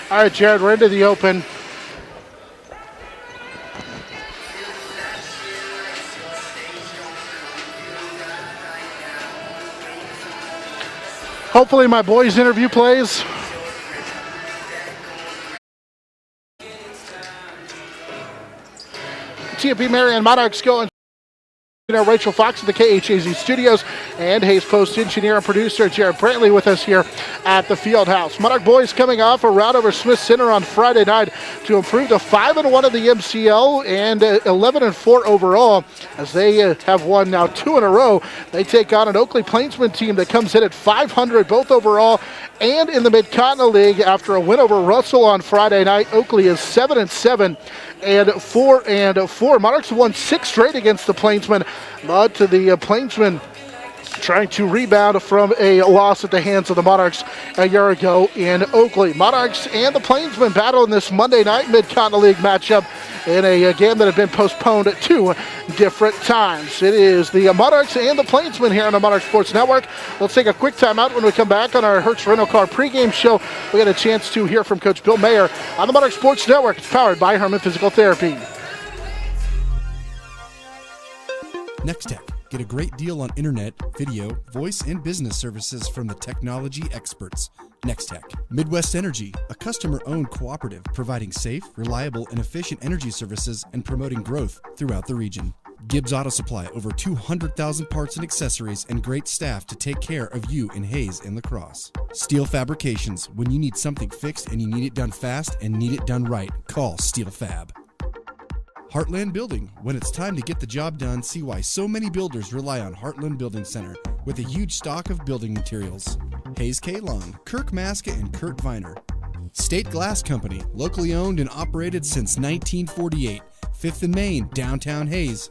All right, Jared, we're into the open. Hopefully my boys' interview plays. TMP-Marian Monarchs going. Rachel Fox of the KHAZ Studios and Hayes Post engineer and producer Jared Brantley with us here at the Field House. Monarch boys coming off a rout over Smith Center on Friday night to improve to 5-1 of the MCL and 11-4 overall as they have won now 2 in a row. They take on an Oakley Plainsmen team that comes in at 500 both overall and in the Mid-Continent League after a win over Russell on Friday night. Oakley is 7-7 and 4-4. Monarchs won 6 straight against the Plainsmen, but to the Plainsmen trying to rebound from a loss at the hands of the Monarchs a year ago in Oakley. Monarchs and the Plainsmen battle in this Monday night Mid-Continent League matchup in a game that had been postponed at 2 different times. It is the Monarchs and the Plainsmen here on the Monarch Sports Network. Let's take a quick timeout. When we come back on our Hertz Rental Car pregame show, we get a chance to hear from Coach Bill Mayer on the Monarch Sports Network. It's powered by Herman Physical Therapy. Next Tech. Get a great deal on internet, video, voice, and business services from the technology experts. Next Tech. Midwest Energy, a customer-owned cooperative providing safe, reliable, and efficient energy services and promoting growth throughout the region. Gibbs Auto Supply, over 200,000 parts and accessories and great staff to take care of you in Hayes and La Crosse. Steel Fabrications, when you need something fixed and you need it done fast and need it done right, call Steel Fab. Heartland Building. When it's time to get the job done, see why so many builders rely on Heartland Building Center with a huge stock of building materials. Hayes K. Long, Kirk Maska, and Kurt Viner. State Glass Company, locally owned and operated since 1948. 5th and Main, downtown Hayes.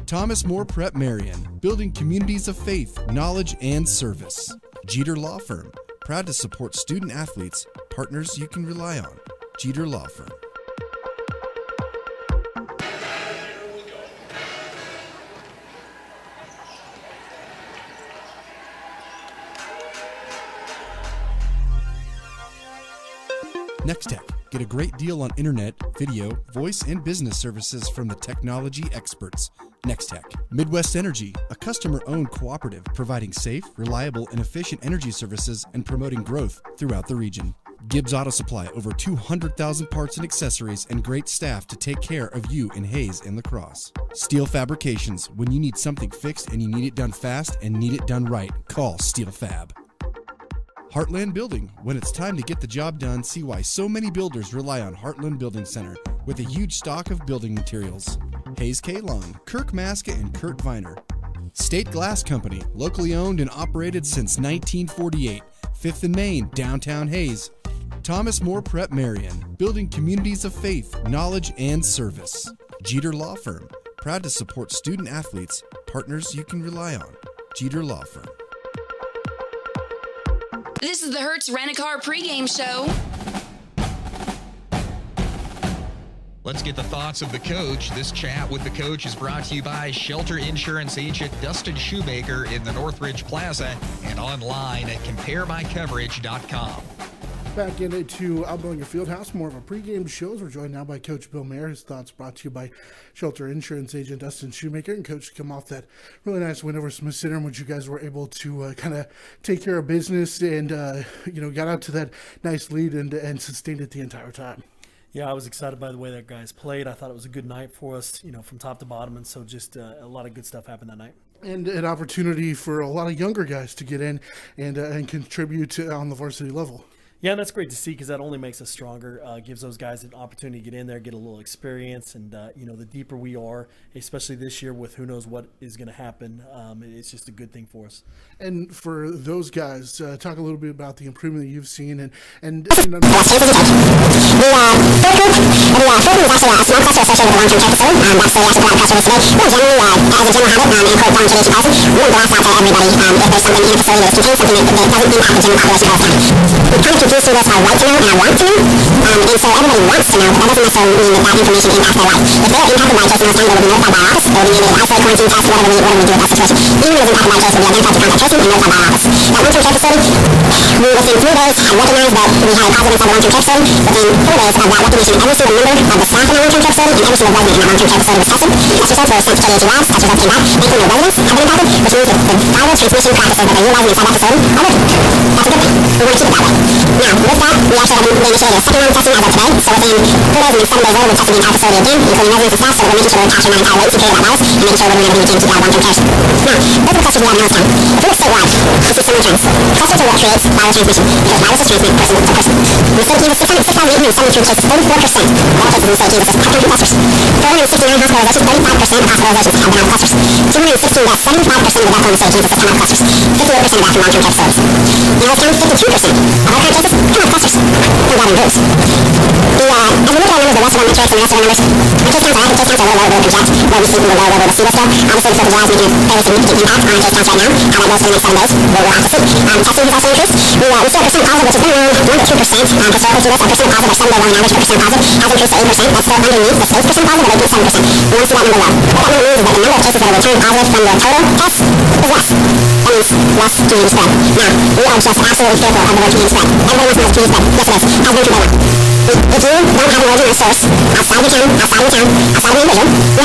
Thomas More Prep Marian, building communities of faith, knowledge, and service. Jeter Law Firm, proud to support student athletes, partners you can rely on. Jeter Law Firm. Next Tech. Get a great deal on internet, video, voice, and business services from the technology experts. Next Tech. Midwest Energy, a customer-owned cooperative providing safe, reliable, and efficient energy services and promoting growth throughout the region. Gibbs Auto Supply, over 200,000 parts and accessories and great staff to take care of you in Hayes and La Crosse. Steel Fabrications, when you need something fixed and you need it done fast and need it done right, call Steel Fab. Heartland Building. When it's time to get the job done, see why so many builders rely on Heartland Building Center with a huge stock of building materials. Hayes K. Long, Kirk Maska, and Kurt Viner. State Glass Company, locally owned and operated since 1948. 5th and Main, downtown Hayes. Thomas More Prep Marian, building communities of faith, knowledge, and service. Jeter Law Firm, proud to support student athletes, partners you can rely on. Jeter Law Firm. This is the Hertz Rent-A-Car pregame show. Let's get the thoughts of the coach. This chat with the coach is brought to you by Shelter Insurance Agent Dustin Shoemaker in the Northridge Plaza and online at CompareMyCoverage.com. Back into Outbuilding Your Fieldhouse, more of a pregame show. We're joined now by Coach Bill Mayer. His thoughts brought to you by Shelter Insurance Agent Dustin Shoemaker. And Coach, come off that really nice win over Smith Center in which you guys were able to kind of take care of business and, got out to that nice lead and sustained it the entire time. Yeah, I was excited by the way that guys played. I thought it was a good night for us, from top to bottom. And so just a lot of good stuff happened that night. And an opportunity for a lot of younger guys to get in and contribute on the varsity level. Yeah, and that's great to see because that only makes us stronger, gives those guys an opportunity to get in there, get a little experience. And, the deeper we are, especially this year with who knows what is going to happen, it's just a good thing for us. And for those guys, talk a little bit about the improvement that you've seen. And cluster associated with long-term care facility. That's the actual press release today. Really generally, as a general habit, and quote following JDC policy, we want to blast out to everybody if there's something in a facility that contains something that doesn't impact the general population of the town. We kind of confuse through this our right to know and our want to know. And so everybody wants to know, but that doesn't necessarily mean that information impacts their life. If they're impacted by a case in North Town, they will be notified by our office. They will be mandated to isolate, quarantine, test, whatever we do with that situation. Anyone who is impacted by a case will be identified to contact tracing and notified by our office. That long-term care facility, we within 3 days had recognized that we had a positive inside the long-term care facility. Within 4 days of that recognition, every single member of the staff in the long-term care facility and every single resident in the long-term care facility was tested. Test results were sent to KHE labs. Test results came back. Thankfully, no residents have been impacted, which means that the viral transmission practices that they're utilizing inside that facility are working. That's a good thing. We want to keep it that way. Now, with that, we actually have initiated a second round of testing as of today. So within 4 days and then 7 days later, we've tested the entire facility again, including residents and staff, so that we're making sure we're capturing that entire latency period of that virus and making sure we're doing everything we can to keep our long-term care. Now, those are the clusters we have in Norristown. If we look statewide, we see similar trends. Clusters are what creates viral transmission because viruses transmit person to person. In the state of Kansas, 6,873 cases, 34% of all cases in the state of Kansas have come from clusters. 469 hospitalizations, 35% of hospitalizations have been out of clusters. 216 deaths, 75% of the deaths in the state of Kansas have come out of clusters. 58% of that from long-term care facilities. In Norristown, 52% of all current cases come out of clusters. Thank God in groups. As we look at our numbers, the rest of our metrics and the rest of our numbers, our case counts are average case counts are really low, really project where we see from the low, where we'll see this go. Obviously, the 4th of July is making a fairly significant impact on our case counts right now. How that goes for the next 7 days, we'll have to see. Testing has also increased. We see our percent positive, which has been around 1 to 2%. Historically through this, our percent positive, our 7-day rolling average percent positive, has increased to 8%. That's still underneath the state's percent positive of 8.7%. We want to see that number low. What that number means is that the number of cases that are returned positive from the total tests is less. That means less community spread. Now, we are just absolutely fearful of the word community spread. Everybody wants to know community spread. Yes, it is. Has been controlled. If you don't have an organized source outside the town, outside the individual, you have no community. We have it in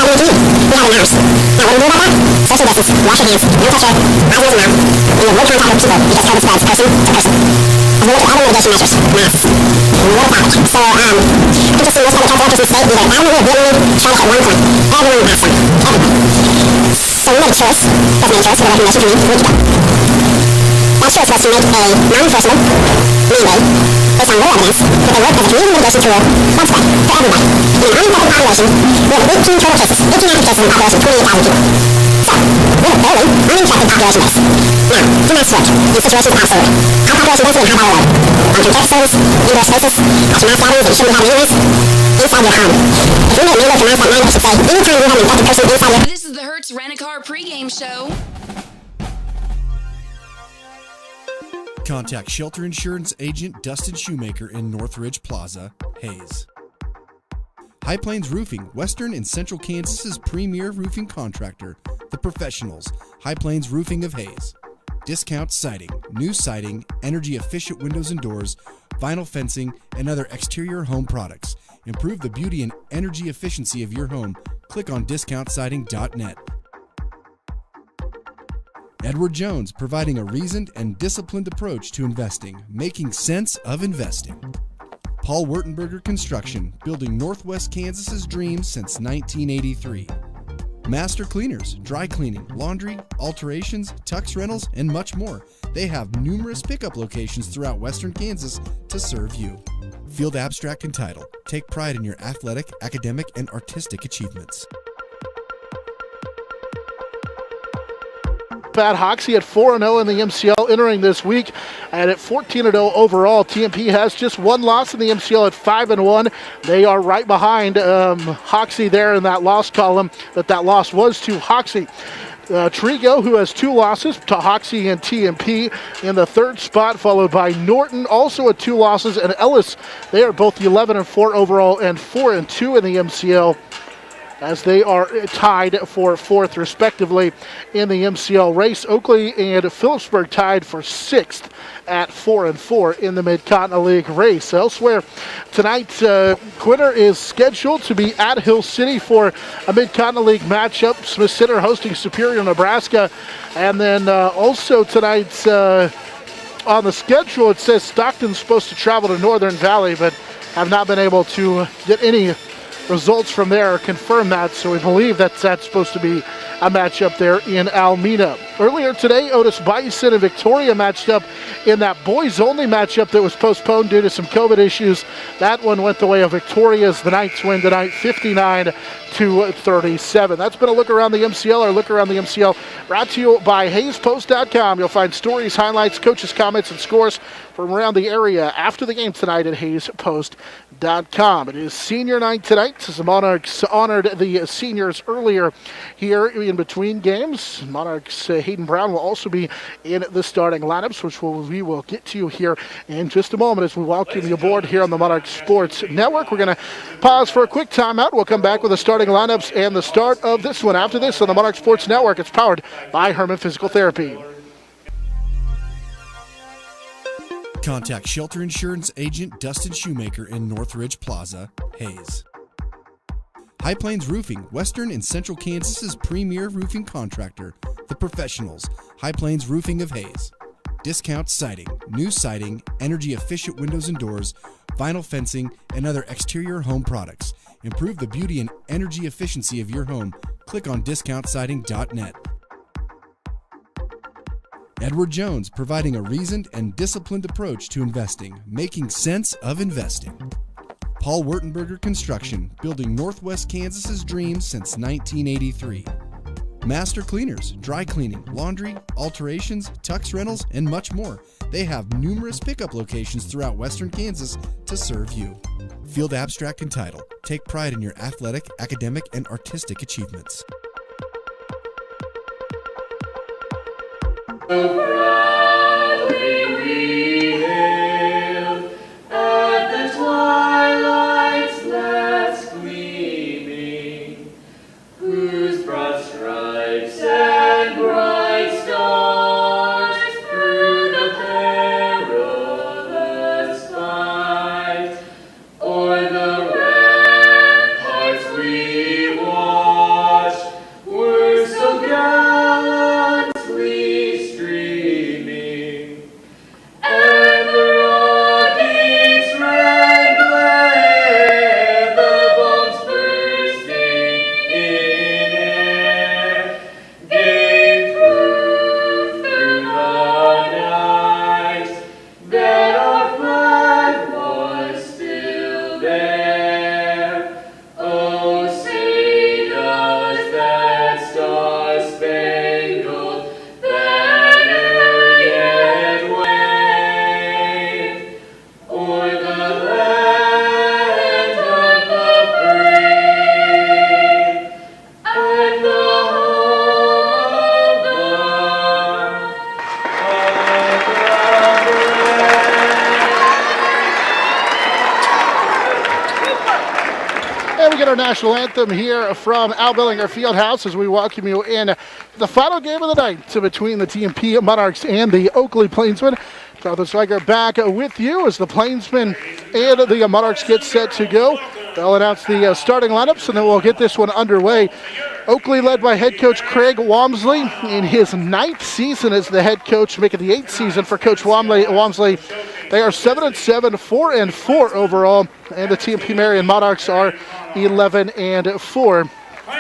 ours. Now, what do we do about that? Social distance, wash your hands, don't touch air, eyes, nose, and mouth. And you avoid contact with people because COVID spreads person to person. As we look at other mitigation measures, masks, and water package. So, interesting, most public health workers in the state, either adamantly or blatantly try to at one point, everyone with masks on. Everyone. So we made a choice, designated choice, with a recommendation from me, a week ago. That choice was to make a non-enforceable mandate based on real evidence that they work as a community mitigation tool widespread for everybody. In an uninfected population, we have 18 total cases, 18 active cases in a population of 28,000 people. So, we have a fairly uninfected population base. Now, do masks work in situations of absolute? High population density and high viral load. Long-term care facilities, indoor spaces, after mass gatherings that you shouldn't be having anyways, inside your home. If we made a mandate for masks that night, I should say, anytime you have an infected person inside your This is the Hertz Rent-A-Car pregame show. Contact Shelter Insurance Agent Dustin Shoemaker in Northridge Plaza, Hayes. High Plains Roofing, Western and Central Kansas's premier roofing contractor, The Professionals, High Plains Roofing of Hayes. Discount siding, new siding, energy-efficient windows and doors, vinyl fencing, and other exterior home products. Improve the beauty and energy efficiency of your home. Click on discountsiding.net. Edward Jones, providing a reasoned and disciplined approach to investing, making sense of investing. Paul Wurtenberger Construction, building Northwest Kansas's dreams since 1983. Master Cleaners, dry cleaning, laundry, alterations, tux rentals, and much more. They have numerous pickup locations throughout Western Kansas to serve you. Field Abstract and Title. Take pride in your athletic, academic, and artistic achievements. Pat Hoxie at 4-0 in the MCL entering this week, and at 14-0 overall. TMP has just one loss in the MCL at 5-1. They are right behind Hoxie there in that loss column. That loss was to Hoxie. Trigo, who has 2 losses to Hoxie and TMP in the 3rd spot, followed by Norton, also with 2 losses, and Ellis. They are both 11-4 overall and 4-2 in the MCL, as they are tied for 4th respectively in the MCL race. Oakley and Phillipsburg tied for 6th at 4-4 in the Mid-Continent League race. Elsewhere tonight, Quitter is scheduled to be at Hill City for a Mid-Continent League matchup. Smith Center hosting Superior, Nebraska. And then also tonight on the schedule, it says Stockton's supposed to travel to Northern Valley, but have not been able to get any results from there or confirm that, so we believe that's supposed to be a matchup there in Almena. Earlier today, Otis Bison and Victoria matched up in that boys-only matchup that was postponed due to some COVID issues. That one went the way of Victoria's. The Knights win tonight 59-37. That's been a look around the MCL. Our look around the MCL brought to you by HayesPost.com. You'll find stories, highlights, coaches' comments, and scores from around the area after the game tonight at HayesPost.com. It is senior night tonight as the Monarchs honored the seniors earlier here in between games. Monarchs Hayden Brown will also be in the starting lineups, which we will get to here in just a moment as we welcome you aboard here on the Monarch Sports Network. We're going to pause for a quick timeout. We'll come back with the starting lineups and the start of this one after this on the Monarch Sports Network. It's powered by Herman Physical Therapy. Contact Shelter Insurance Agent Dustin Shoemaker in Northridge Plaza, Hayes. High Plains Roofing, Western and Central Kansas's premier roofing contractor, The Professionals, High Plains Roofing of Hayes. Discount siding, new siding, energy-efficient windows and doors, vinyl fencing, and other exterior home products. Improve the beauty and energy efficiency of your home. Click on discountsiding.net. Edward Jones, providing a reasoned and disciplined approach to investing, making sense of investing. Paul Wurtenberger Construction, building Northwest Kansas's dreams since 1983. Master Cleaners, dry cleaning, laundry, alterations, tux rentals, and much more. They have numerous pickup locations throughout Western Kansas to serve you. Field Abstract and Title, take pride in your athletic, academic, and artistic achievements. So proudly we hail at the twilight's last gleaming, whose broad stripes and bright stars through the perilous fight o'er the ramparts we watched were so gallantly streaming, and the rockets red glare, the bombs bursting in air, gave proof through the night that our flag was still there. Oh, say does that star-spangled banner yet wave o'er the land of the free and the home of the And we get our national anthem here from Al Billinger Fieldhouse as we welcome you in the final game of the night between the TMP Monarchs and the Oakley Plainsmen. Jonathan Stryker back with you as the Plainsmen and the Monarchs get set to go. They'll announce the starting lineups and then we'll get this one underway. Oakley led by head coach Craig Walmsley in his 9th season as the head coach, making the 8th season for Coach Walmsley. They are 7-7, 4-4 overall, and the TMP-Marian Monarchs are 11-4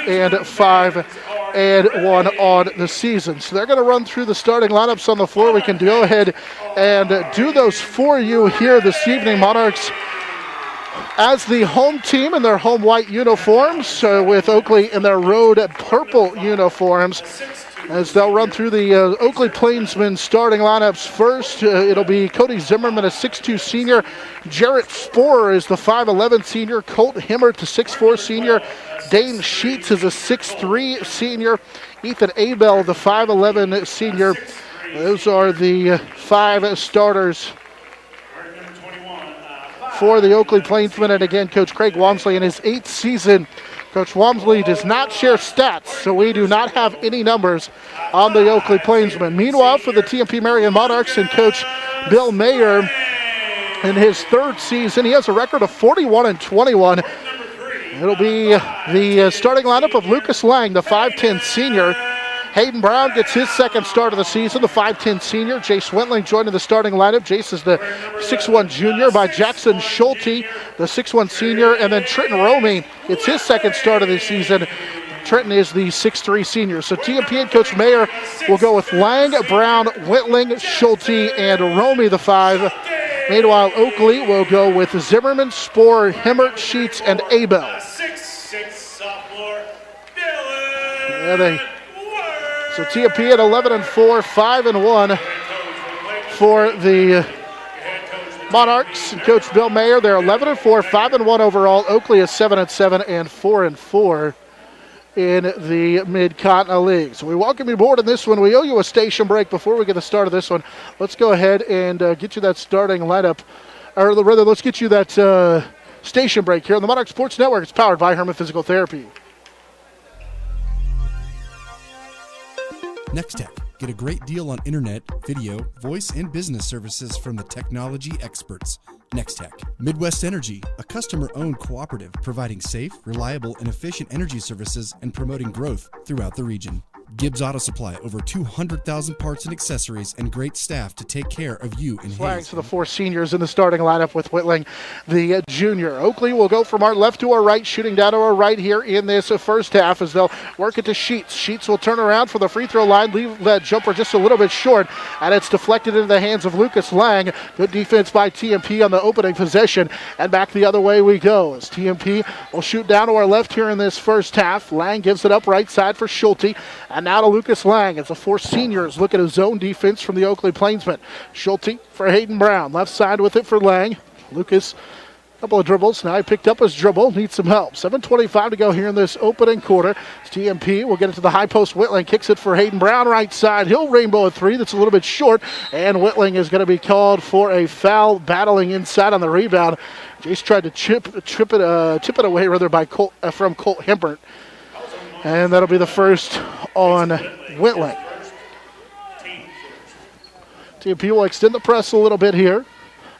and 5-1 on the season. So they're going to run through the starting lineups on the floor. We can go ahead and do those for you here this evening. Monarchs as the home team in their home white uniforms, with Oakley in their road purple uniforms. As they'll run through the Oakley Plainsmen starting lineups first, it'll be Cody Zimmerman, a 6'2 senior. Jarrett Sporer is the 5'11 senior. Colt Himmert, the 6'4 senior. Dane Sheets is a 6'3 senior. Ethan Abel, the 5'11 senior. Those are the 5 starters for the Oakley Plainsmen. And again, Coach Craig Walmsley in his 8th season. Coach Walmsley does not share stats, so we do not have any numbers on the Oakley Plainsmen. Meanwhile, for the TMP-Marian Monarchs and Coach Bill Mayer, in his 3rd season, he has a record of 41-21. It'll be the starting lineup of Lucas Lang, the 5'10 senior. Hayden Brown gets his 2nd start of the season, the 5'10 senior. Jace Wentling joining the starting lineup. Jace is the 6'1 junior by Jackson Schulte, the 6'1 senior. And then Trenton Romey gets his 2nd start of the season. Trenton is the 6'3 senior. So TMP and Coach Mayer will go with Lang, Brown, Wentling, Schulte, and Romey, the 5. Meanwhile, Oakley will go with Zimmerman, Sporer, Himmert, Sheets, and Abel. 6'6" sophomore, Dylan. And So TMP at 11-4, 5-1 for the Monarchs and Coach Bill Mayer, they're 11-4, 5-1 overall. Oakley is 7-7 and 4-4 in the Mid-Continent League. So we welcome you aboard in this one. We owe you a station break before we get the start of this one. Let's go ahead and get you that starting lineup, or rather, let's get you that station break here on the Monarch Sports Network. It's powered by Herman Physical Therapy. Next Tech. Get a great deal on internet, video, voice, and business services from the technology experts. Next Tech. Midwest Energy, a customer-owned cooperative providing safe, reliable, and efficient energy services and promoting growth throughout the region. Gibbs Auto Supply, over 200,000 parts and accessories and great staff to take care of you in Flags Hayes. for the four seniors in the starting lineup with Whitling, the junior. Oakley will go from our left to our right, shooting down to our right here in this first half as they'll work it to Sheets. Sheets will turn around for the free throw line, leave that jumper just a little bit short, and it's deflected into the hands of Lucas Lang. Good defense by TMP on the opening possession, and back the other way we go as TMP will shoot down to our left here in this first half. Lang gives it up right side for Schulte, and now to Lucas Lang as the four seniors look at a zone defense from the Oakley Plainsmen. Schulte for Hayden Brown, left side with it for Lang. Lucas, a couple of dribbles. Now he picked up his dribble, needs some help. 7:25 to go here in this opening quarter. TMP will get it to the high post. Whitling kicks it for Hayden Brown, right side. He'll rainbow a three that's a little bit short, and Whitling is going to be called for a foul, battling inside on the rebound. Jace tried to chip it away rather by from Colt Hempert. And that'll be the first on Whitling. TMP will extend the press a little bit here.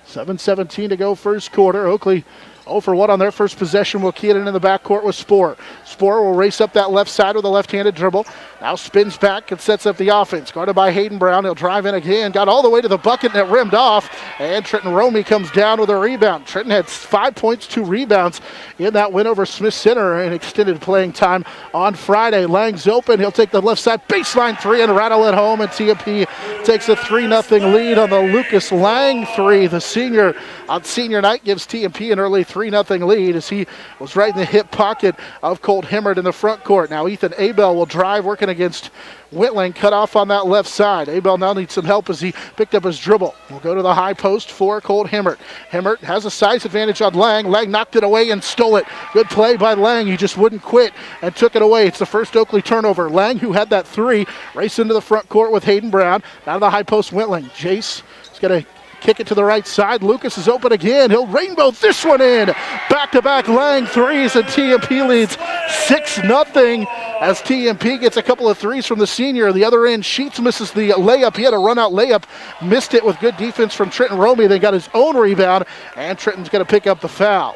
7:17 to go first quarter. Oakley 0 for 1 on their first possession. Will key it in the backcourt with Sporer. Sporer will race up that left side with a left-handed dribble. Now spins back and sets up the offense. Guarded by Hayden Brown. He'll drive in again. Got all the way to the bucket and it rimmed off. And Trenton Romey comes down with a rebound. Trenton had 5 points, 2 rebounds in that win over Smith Center in extended playing time on Friday. Lang's open. He'll take the left side baseline three and rattle it home. And TMP takes a 3-0 lead on the Lucas Lang three. The senior on senior night gives TMP an early 3-0 lead as he was right in the hip pocket of Colt Hemmert in the front court. Now Ethan Abel will drive, working against Whitling, cut off on that left side. Abel now needs some help as he picked up his dribble. We'll go to the high post for Colt Hemmert. Hemmert has a size advantage on Lang. Lang knocked it away and stole it. Good play by Lang. He just wouldn't quit and took it away. It's the first Oakley turnover. Lang, who had that three, raced into the front court with Hayden Brown. Now to the high post, Whitling. Jace is going to kick it to the right side. Lucas is open again. He'll rainbow this one in. Back-to-back Lang threes, and TMP leads 6-0 as TMP gets a couple of threes from the senior. The other end, Sheets misses the layup. He had a run-out layup. Missed it with good defense from Trenton Romey. Then got his own rebound, and Trenton's going to pick up the foul.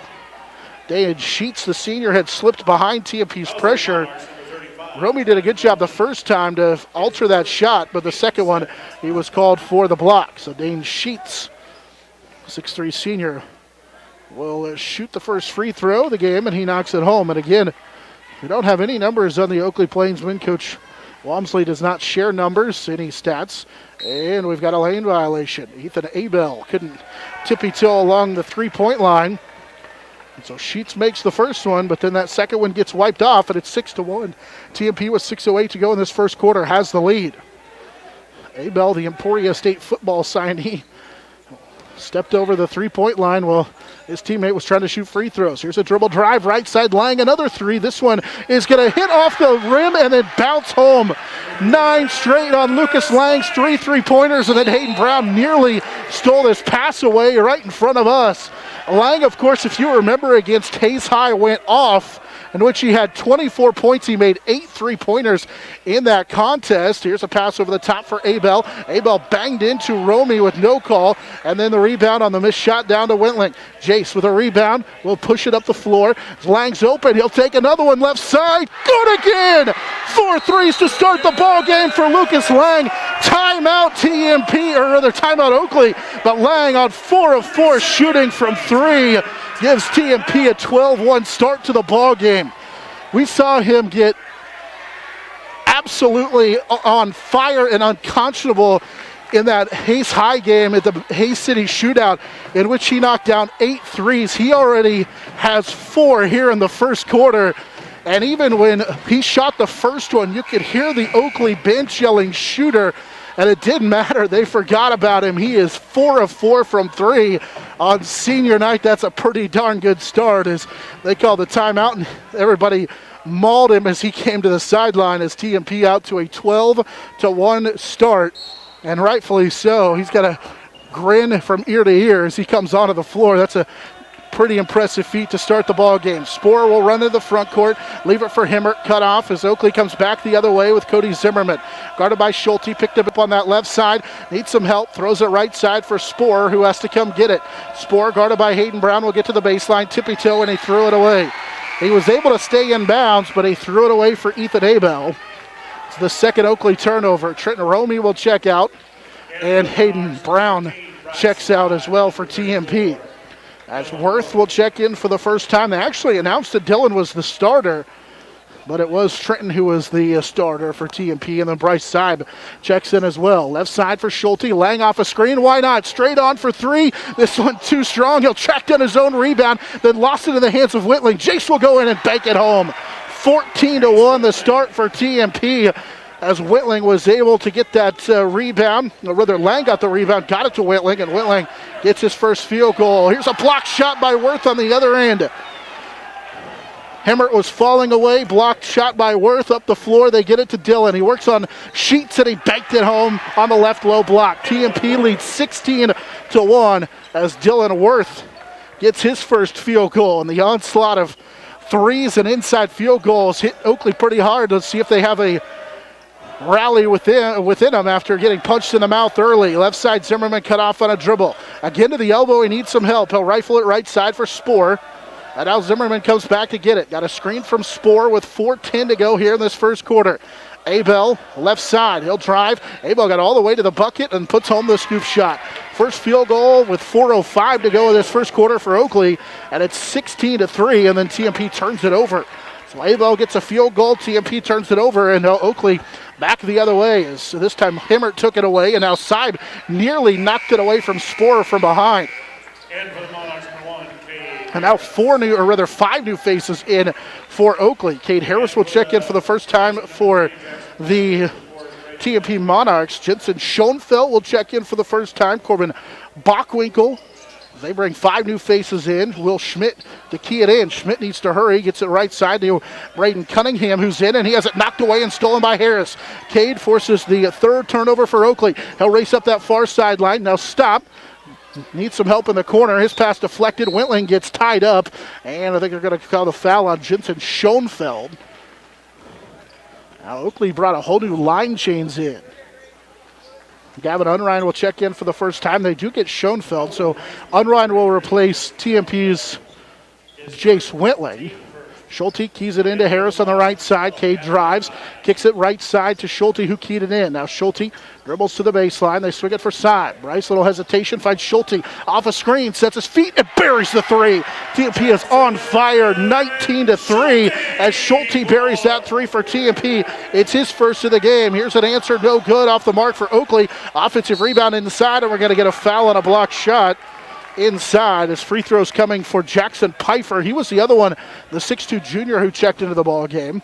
Dayan Sheets, the senior, had slipped behind TMP's pressure. Romey did a good job the first time to alter that shot, but the second one, he was called for the block. So Dane Sheets, 6'3" senior, will shoot the first free throw of the game, and he knocks it home. And again, we don't have any numbers on the Oakley Plainsmen. Coach Walmsley does not share numbers, any stats. And we've got a lane violation. Ethan Abel couldn't tippy-toe along the three-point line. So Sheets makes the first one, but then that second one gets wiped off, and it's 6-1. TMP with 6:08 to go in this first quarter has the lead. Abel, the Emporia State football signee, stepped over the three-point line while his teammate was trying to shoot free throws. Here's a dribble drive, right side, Lang, another three. This one is going to hit off the rim and then bounce home. 9 straight on Lucas Lang's 3 3-pointers, and then Hayden Brown nearly stole this pass away right in front of us. Lang, of course, if you remember, against Hayes High went off, in which he had 24 points. He made 8 3-pointers in that contest. Here's a pass over the top for Abel. Abel banged into Romey with no call, and then the rebound on the missed shot down to Whitling. Jace with a rebound will push it up the floor. Lang's open. He'll take another one left side. Good again! 4 threes to start the ball game for Lucas Lang. Timeout TMP, or rather timeout Oakley, but Lang on 4 of 4 shooting from 3 gives TMP a 12-1 start to the ball game. We saw him get absolutely on fire and unconscionable in that Hayes High game at the Hayes City Shootout, in which he knocked down 8 threes. He already has 4 here in the first quarter. And even when he shot the first one, you could hear the Oakley bench yelling shooter and it didn't matter. They forgot about him. He is 4 of 4 from 3 on senior night. That's a pretty darn good start as they call the timeout, and everybody mauled him as he came to the sideline as TMP out to a 12-1 start, and rightfully so. He's got a grin from ear to ear as he comes onto the floor. That's a pretty impressive feat to start the ball game. Sporer will run to the front court, leave it for Himmert, cut off as Oakley comes back the other way with Cody Zimmerman. Guarded by Schulte, picked up on that left side, needs some help, throws it right side for Sporer, who has to come get it. Sporer guarded by Hayden Brown will get to the baseline, tippy toe, and he threw it away. He was able to stay in bounds, but he threw it away for Ethan Abel. It's the second Oakley turnover. Trenton Romy will check out, and Hayden Brown checks out as well for TMP. As Worth will check in for the first time. They actually announced that Dylan was the starter, but it was Trenton who was the starter for TMP, and then Bryce Seib checks in as well. Left side for Schulte, laying off a screen. Why not? Straight on for 3. This one too strong. He'll track down his own rebound, then lost it in the hands of Whitling. Jace will go in and bank it home. 14-1 the start for TMP, as Whitling was able to get that rebound, or rather Lang got the rebound, got it to Whitling, and Whitling gets his first field goal. Here's a blocked shot by Worth on the other end. Himmert was falling away, blocked shot by Worth up the floor. They get it to Dylan. He works on Sheets, and he banked it home on the left low block. TMP leads 16-1 as Dylan Worth gets his first field goal, and the onslaught of threes and inside field goals hit Oakley pretty hard. Let's see if they have a rally within him after getting punched in the mouth early. Left side, Zimmerman cut off on a dribble. Again to the elbow, he needs some help. He'll rifle it right side for Sporer. And now Zimmerman comes back to get it. Got a screen from Sporer with 4:10 to go here in this first quarter. Abel, left side, he'll drive. Abel got all the way to the bucket and puts home the scoop shot. First field goal with 4:05 to go in this first quarter for Oakley, and it's 16-3, and then TMP turns it over. So Abel gets a field goal, TMP turns it over, and Oakley back the other way. So this time Himmert took it away, and now Seib nearly knocked it away from Sporer from behind. And now 5 new faces in for Oakley. Cade Harris will check in for the first time for the TMP Monarchs. Jensen Schoenfeld will check in for the first time. Corbin Bockwinkel. They bring 5 new faces in. Will Schmidt to key it in. Schmidt needs to hurry. Gets it right side to Braden Cunningham, who's in, and he has it knocked away and stolen by Harris. Cade forces the third turnover for Oakley. He'll race up that far sideline. Now stop. Needs some help in the corner. His pass deflected. Whitling gets tied up, and I think they're going to call the foul on Jensen Schoenfeld. Now Oakley brought a whole new line chains in. Gavin Unrein will check in for the first time. They do get Schoenfeld, so Unrein will replace TMP's Jace Whitling. Schulte keys it into Harris on the right side. Cade drives, kicks it right side to Schulte, who keyed it in. Now Schulte dribbles to the baseline. They swing it for Seib. Bryce, little hesitation, finds Schulte off a screen, sets his feet, and buries the 3. TMP is on fire, 19-3, as Schulte buries that 3 for TMP. It's his first of the game. Here's an answer, no good, off the mark for Oakley. Offensive rebound inside, and we're going to get a foul on a blocked shot inside. As free throws coming for Jackson Pfeiffer. He was the other one, the 6'2 junior who checked into the ball game.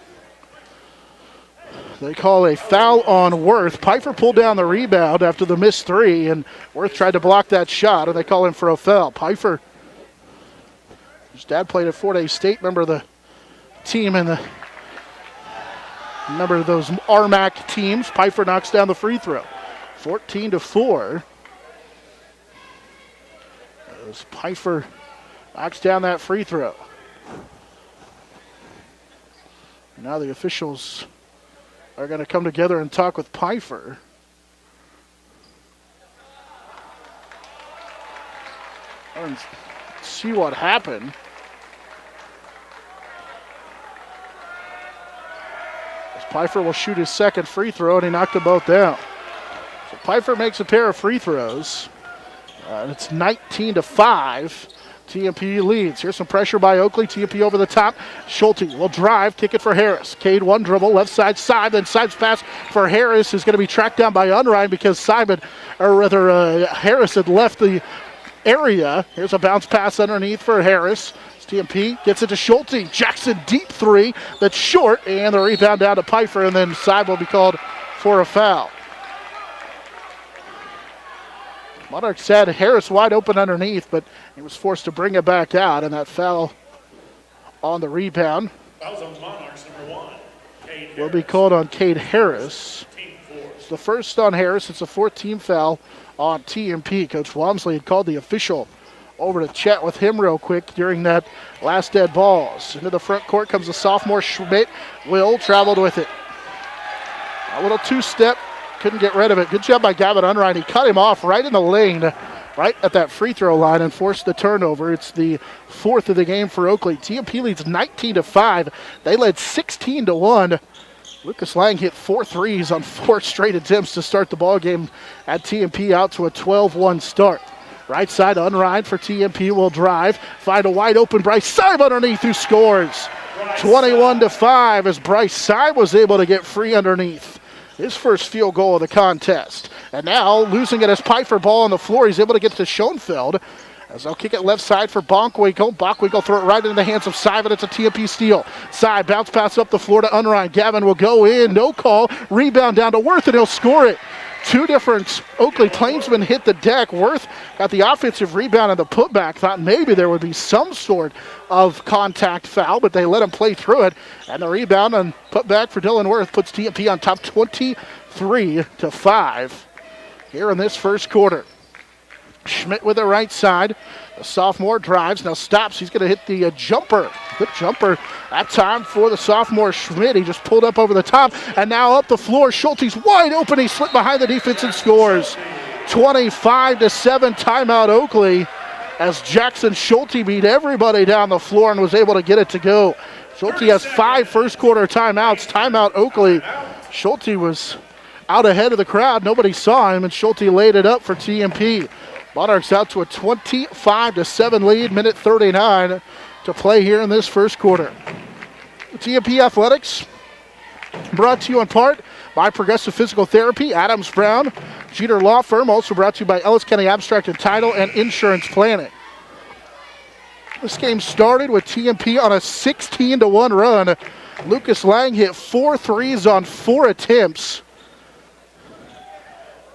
They call a foul on Worth. Pfeiffer pulled down the rebound after the missed 3, and Worth tried to block that shot, and they call him for a foul. Pfeiffer, his dad played at Fort Hays State, member of the team and member of those RMAC teams. Pfeiffer knocks down the free throw. 14-4. As Pfeiffer knocks down that free throw. Now the officials are going to come together and talk with Pfeiffer. And see what happened. As Pfeiffer will shoot his second free throw, and he knocked them both down. So Pfeiffer makes a pair of free throws. It's 19-5. TMP leads. Here's some pressure by Oakley. TMP over the top. Schulte will drive, kick it for Harris. Cade one dribble, left side, Seib, then Seib's pass for Harris is going to be tracked down by Unrein because Harris had left the area. Here's a bounce pass underneath for Harris. TMP gets it to Schulte. Jackson deep 3. That's short, and the rebound down to Pfeiffer, and then Seib will be called for a foul. Monarchs had Harris wide open underneath, but he was forced to bring it back out, and that foul on the rebound Fouls on Monarchs, number 1. will be called on Cade Harris. It's the first on Harris. It's a 14 foul on TMP. Coach Walmsley had called the official over to chat with him real quick during that last dead balls. Into the front court comes the sophomore Schmidt. Will traveled with it. A little two-step. Couldn't get rid of it. Good job by Gavin Unrein. He cut him off right in the lane, right at that free throw line, and forced the turnover. It's the 4th of the game for Oakley. TMP leads 19-5. They led 16-1. Lucas Lang hit 4 threes on 4 straight attempts to start the ball game at TMP, out to a 12-1 start. Right side, Unrein for TMP will drive. Find a wide open Bryce Seib underneath, who scores. 21-5 as Bryce Seib was able to get free underneath. His first field goal of the contest. And now, losing it as Pfeiffer ball on the floor, he's able to get to Schoenfeld. As they'll kick it left side for Bonkwinkel. Bonkwinkel throw it right into the hands of Seib, and it's a TMP steal. Seib bounce pass up the floor to Unrein. Gavin will go in, no call. Rebound down to Worth, and he'll score it. 2 different Oakley Plainsmen hit the deck. Worth got the offensive rebound and the putback. Thought maybe there would be some sort of contact foul, but they let him play through it. And the rebound and putback for Dylan Worth puts TMP on top 23-5 here in this first quarter. Schmidt with the right side. The sophomore drives, now stops. He's going to hit the jumper. Good jumper that time for the sophomore Schmidt. He just pulled up over the top, and now up the floor. Schulte's wide open. He slipped behind the defense and scores. 25-7 timeout Oakley, as Jackson Schulte beat everybody down the floor and was able to get it to go. Schulte has 5 first quarter timeouts. Timeout Oakley. Schulte was out ahead of the crowd. Nobody saw him, and Schulte laid it up for TMP. Monarchs out to a 25-7 lead, minute 39 to play here in this first quarter. TMP Athletics brought to you in part by Progressive Physical Therapy, Adams Brown, Jeter Law Firm, also brought to you by Ellis County Abstract and Title and Insurance Planning. This game started with TMP on a 16-1 run. Lucas Lang hit 4 threes on 4 attempts.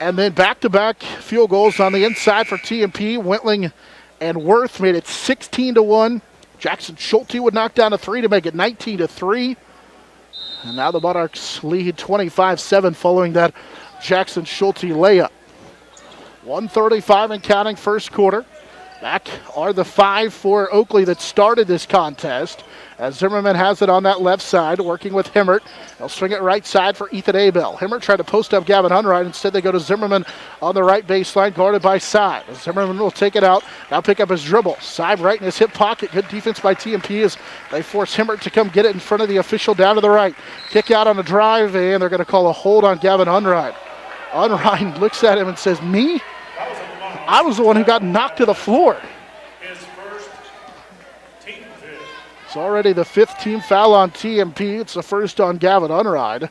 And then back-to-back field goals on the inside for TMP. Wentling and Worth made it 16-1. Jackson Schulte would knock down a 3 to make it 19-3. And now the Monarchs lead 25-7 following that Jackson Schulte layup. 1:35 and counting first quarter. Back are the 5 for Oakley that started this contest, as Zimmerman has it on that left side, working with Himmert. They'll swing it right side for Ethan Abel. Himmert tried to post up Gavin Unrein. Instead, they go to Zimmerman on the right baseline, guarded by Seib. Zimmerman will take it out, now pick up his dribble. Seib right in his hip pocket. Good defense by TMP as they force Himmert to come get it in front of the official down to the right. Kick out on a drive, and they're going to call a hold on Gavin Unrein. Unrein looks at him and says, "Me? I was the one who got knocked to the floor." It's already the 5th team foul on TMP. It's the first on Gavin Unrein.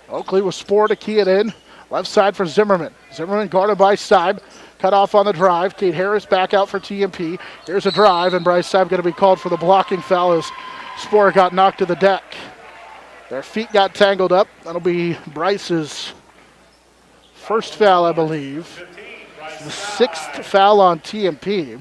Oakley with Spohr to key it in. Left side for Zimmerman. Zimmerman guarded by Seib. Cut off on the drive. Cade Harris back out for TMP. Here's a drive, and Bryce Seib going to be called for the blocking foul as Spohr got knocked to the deck. Their feet got tangled up. That'll be Bryce's first foul, I believe. The 6th foul on TMP.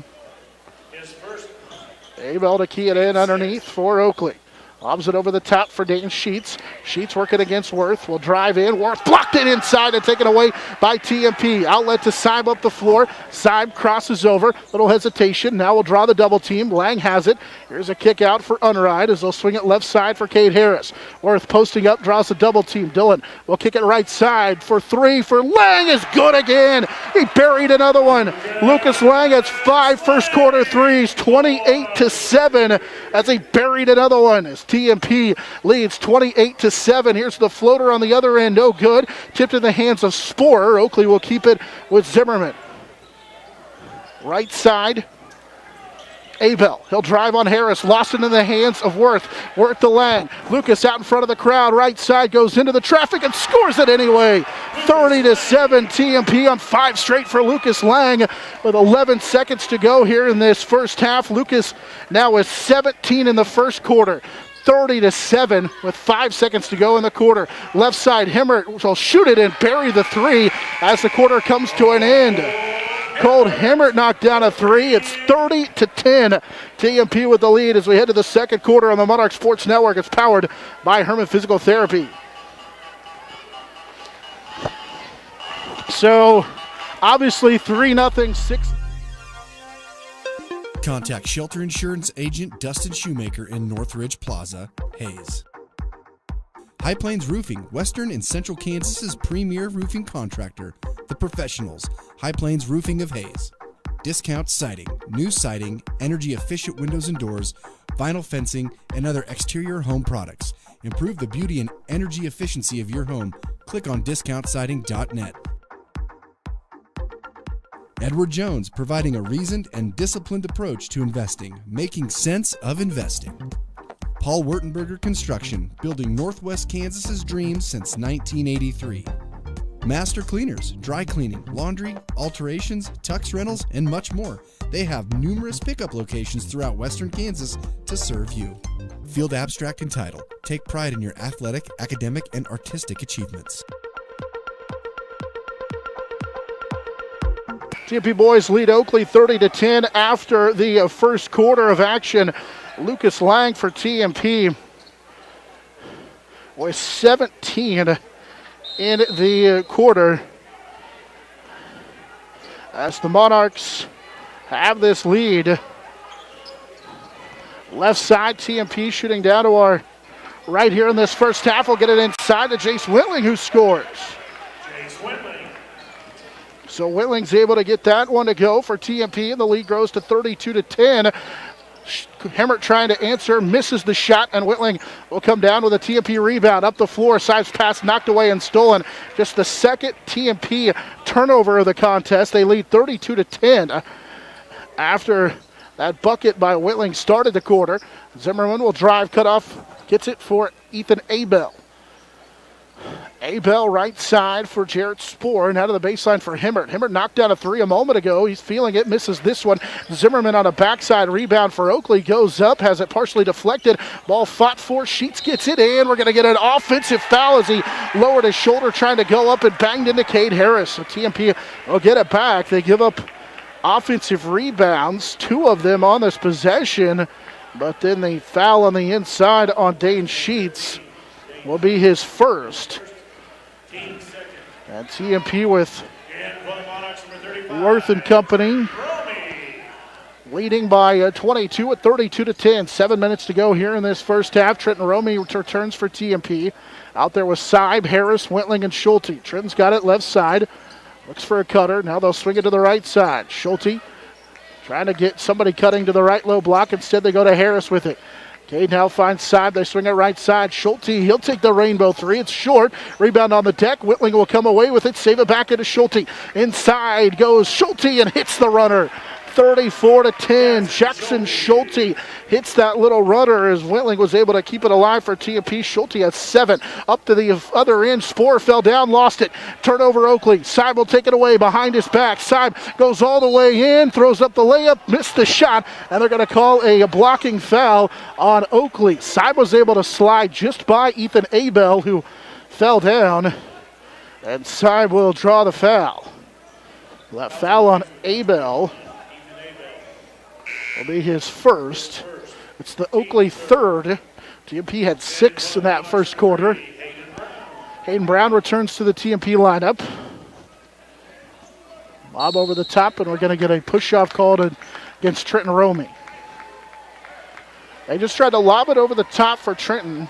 Abel to key it in underneath for Oakley. Lobs it over the top for Dayton Sheets. Sheets working against Worth. Will drive in. Worth blocked it inside and taken away by TMP. Outlet to Seib up the floor. Seib crosses over. Little hesitation. Now we'll draw the double team. Lang has it. Here's a kick out for Unrein as they'll swing it left side for Cade Harris. Worth posting up, draws the double team. Dylan will kick it right side for 3 for Lang. Is good again. He buried another one. Lucas Lang has 5 first quarter threes. 28-7 as he buried another one. As TMP leads 28-7. Here's the floater on the other end. No good. Tipped in the hands of Spohr. Oakley will keep it with Zimmerman. Right side. Abel. He'll drive on Harris. Lost it in the hands of Worth. Worth to Lang. Lucas out in front of the crowd. Right side goes into the traffic and scores it anyway. 30-7. TMP on 5 straight for Lucas Lang with 11 seconds to go here in this first half. Lucas now with 17 in the first quarter. 30-7 with 5 seconds to go in the quarter. Left side, Hemmert will shoot it and bury the three as the quarter comes to an end. Colt Hemmert knocked down a three. It's 30-10. TMP with the lead as we head to the second quarter on the Monarch Sports Network. It's powered by Herman Physical Therapy. So, obviously 3-0, 6. Contact Shelter Insurance Agent Dustin Shoemaker in Northridge Plaza, Hayes. High Plains Roofing, Western and Central Kansas's premier roofing contractor, the professionals, High Plains Roofing of Hayes. Discount siding, new siding, energy-efficient windows and doors, vinyl fencing, and other exterior home products. Improve the beauty and energy efficiency of your home. Click on discountsiding.net. Edward Jones, providing a reasoned and disciplined approach to investing, making sense of investing. Paul Wurtenberger Construction, building Northwest Kansas's dreams since 1983. Master Cleaners, dry cleaning, laundry, alterations, tux rentals, and much more. They have numerous pickup locations throughout Western Kansas to serve you. Field Abstract and Title, take pride in your athletic, academic, and artistic achievements. TMP boys lead Oakley 30-10 after the first quarter of action. Lucas Lang for TMP was 17 in the quarter as the Monarchs have this lead. Left side, TMP shooting down to our right here in this first half. We'll get it inside to Jace Whitling, who scores. Jace Whitling. So Whitling's able to get that one to go for TMP, and the lead grows to 32-10. Hemmert trying to answer, misses the shot, and Whitling will come down with a TMP rebound. Up the floor, Sides pass knocked away and stolen. Just the second TMP turnover of the contest. They lead 32-10 after that bucket by Whitling started the quarter. Zimmerman will drive, cut off, gets it for Ethan Abel. Abel right side for Jarrett Spoor, and out of the baseline for Hemmert. Hemmert knocked down a three a moment ago. He's feeling it, misses this one. Zimmerman on a backside rebound for Oakley, goes up, has it partially deflected. Ball fought for, Sheets gets it in. We're going to get an offensive foul as he lowered his shoulder trying to go up and banged into Cade Harris. So TMP will get it back. They give up offensive rebounds, 2 of them on this possession, but then the foul on the inside on Dane Sheets will be his first. And TMP with Worth and company leading by 22 at 32-10. 7 minutes to go here in this first half. Trenton Romey returns for TMP. Out there with Seib, Harris, Wentling, and Schulte. Trenton's got it left side. Looks for a cutter. Now they'll swing it to the right side. Schulte trying to get somebody cutting to the right low block. Instead, they go to Harris with it. Cade now finds Seib. They swing it right side. Schulte, he'll take the rainbow three. It's short. Rebound on the deck. Whitling will come away with it. Save it back into Schulte. Inside goes Schulte and hits the runner. 34-10. Jackson Schulte hits that little runner as Whitling was able to keep it alive for TMP. Schulte has 7. Up to the other end. Spoor fell down, lost it. Turnover Oakley. Seib will take it away behind his back. Seib goes all the way in, throws up the layup, missed the shot, and they're going to call a blocking foul on Oakley. Seib was able to slide just by Ethan Abel, who fell down, and Seib will draw the foul. That foul on Abel will be his first. It's the Oakley third. TMP had 6 in that first quarter. Hayden Brown returns to the TMP lineup. Lob over the top, and we're going to get a push-off called against Trenton Romey. They just tried to lob it over the top for Trenton.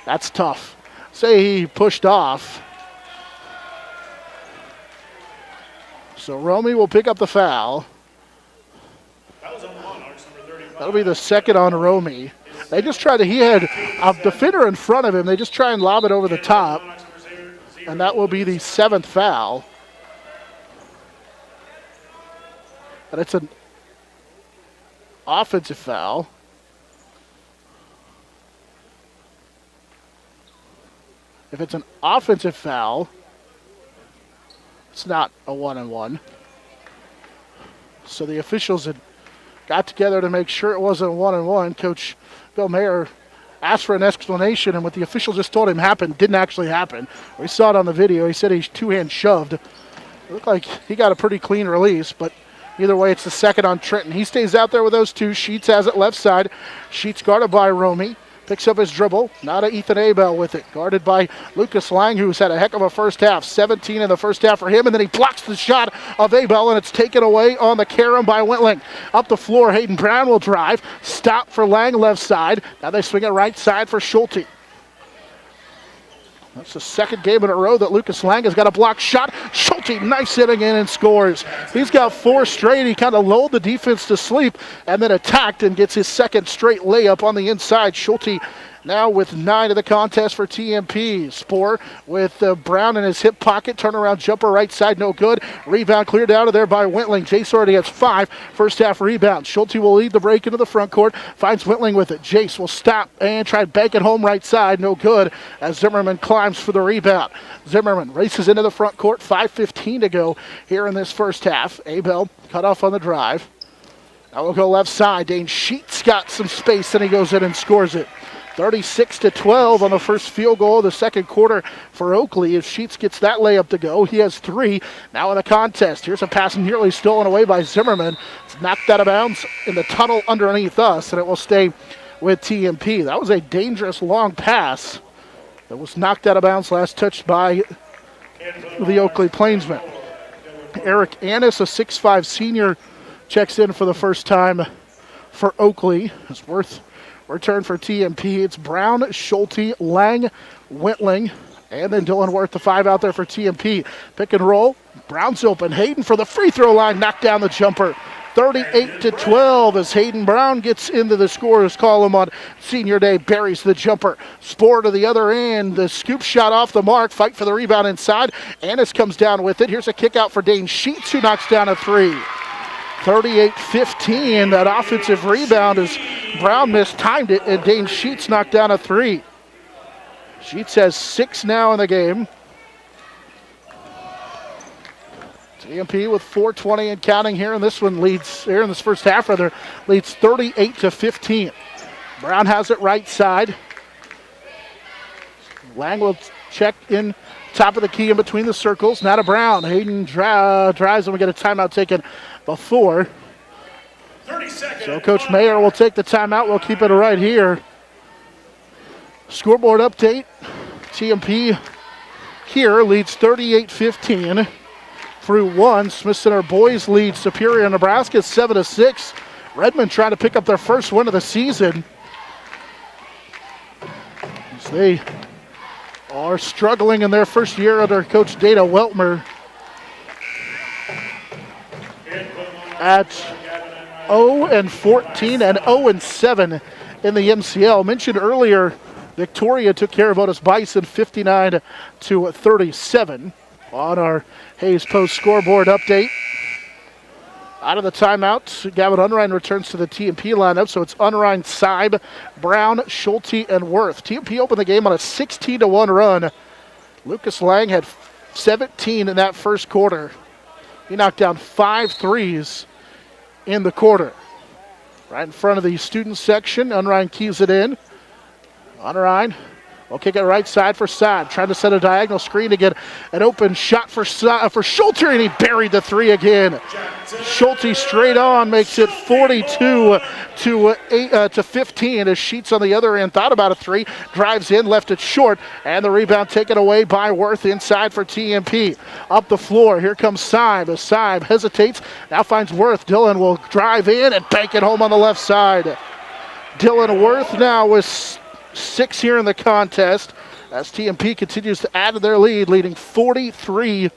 That's tough. Say he pushed off. So Romey will pick up the foul. That'll be the second on Romey. They just tried to, he had a defender in front of him. They just try and lob it over the top. And that will be the 7th foul. But it's an offensive foul. If it's an offensive foul, it's not a 1-and-1. So the officials had got together to make sure it wasn't a 1-and-1. Coach Bill Mayer asked for an explanation, and what the official just told him happened didn't actually happen. We saw it on the video. He said he two-hand shoved. It looked like he got a pretty clean release, but either way, it's the second on Trenton. He stays out there with those two. Sheets has it left side. Sheets guarded by Romy. Picks up his dribble. Now to Ethan Abel with it. Guarded by Lucas Lang, who's had a heck of a first half. 17 in the first half for him, and then he blocks the shot of Abel, and it's taken away on the carom by Wentling. Up the floor, Hayden Brown will drive. Stop for Lang left side. Now they swing it right side for Schulte. That's the second game in a row that Lucas Lang has got a blocked shot. Schulte, nice hitting in and scores. He's got 4 straight. He kind of lulled the defense to sleep and then attacked and gets his second straight layup on the inside. Schulte now with 9 of the contest for TMP. Spoor with Brown in his hip pocket. Turnaround jumper right side, no good. Rebound cleared out of there by Wentling. Jace already has 5 first half rebounds. Schulte will lead the break into the front court. Finds Wentling with it. Jace will stop and try to bank it home right side. No good as Zimmerman climbs for the rebound. Zimmerman races into the front court. 5:15 to go here in this first half. Abel cut off on the drive. Now we'll go left side. Dane Sheets got some space and he goes in and scores it. 36-12 on the first field goal of the second quarter for Oakley. If Sheets gets that layup to go, he has 3 now in the contest. Here's a pass nearly stolen away by Zimmerman. It's knocked out of bounds in the tunnel underneath us, and it will stay with TMP. That was a dangerous long pass that was knocked out of bounds, last touched by the Oakley Plainsmen. Eric Annis, a 6'5 senior, checks in for the first time for Oakley. It's worth return for TMP. It's Brown, Schulte, Lang, Wentling, and then Dylan Worth, the 5 out there for TMP. Pick and roll. Brown's open. Hayden for the free throw line. Knocked down the jumper. 38-12 as Hayden Brown gets into the scorer's column on senior day. Buries the jumper. Spoor to the other end. The scoop shot off the mark. Fight for the rebound inside. Annis comes down with it. Here's a kick out for Dane Sheets, who knocks down a 3. 38-15. That offensive rebound as Brown mistimed it, and Dane Sheets knocked down a 3. Sheets has 6 now in the game. TMP with 4:20 and counting here, and this one leads here in this first half. Leads 38-15. Brown has it right side. Lang will check in top of the key in between the circles. Now to Brown. Hayden drives, and we get a timeout taken before. 30 seconds. So Coach Mayer will take the timeout. We'll keep it right here. Scoreboard update. TMP here leads 38-15 through 1. Smith Center boys lead Superior, Nebraska 7-6. Redmond trying to pick up their first win of the season. As they are struggling in their first year under Coach Dana Weltmer at 0-14 and 0-7 in the MCL. Mentioned earlier, Victoria took care of Otis Bison 59-37 on our Hayes Post scoreboard update. Out of the timeout, Gavin Unrein returns to the TMP lineup, so it's Unrein, Seib, Brown, Schulte, and Worth. TMP opened the game on a 16-1 run. Lucas Lang had 17 in that first quarter. He knocked down 5 threes in the quarter. Right in front of the student section, Unrein keys it in. Unrein will kick it right side for Saad. Trying to set a diagonal screen to get an open shot for Schulte, and he buried the 3 again. Schulte straight on makes it 42-15 as Sheets on the other end thought about a 3. Drives in, left it short, and the rebound taken away by Worth inside for TMP. Up the floor, here comes Seib. As Seib hesitates, now finds Worth. Dylan will drive in and bank it home on the left side. Dylan Worth now with 6 here in the contest as TMP continues to add to their lead, leading 43-15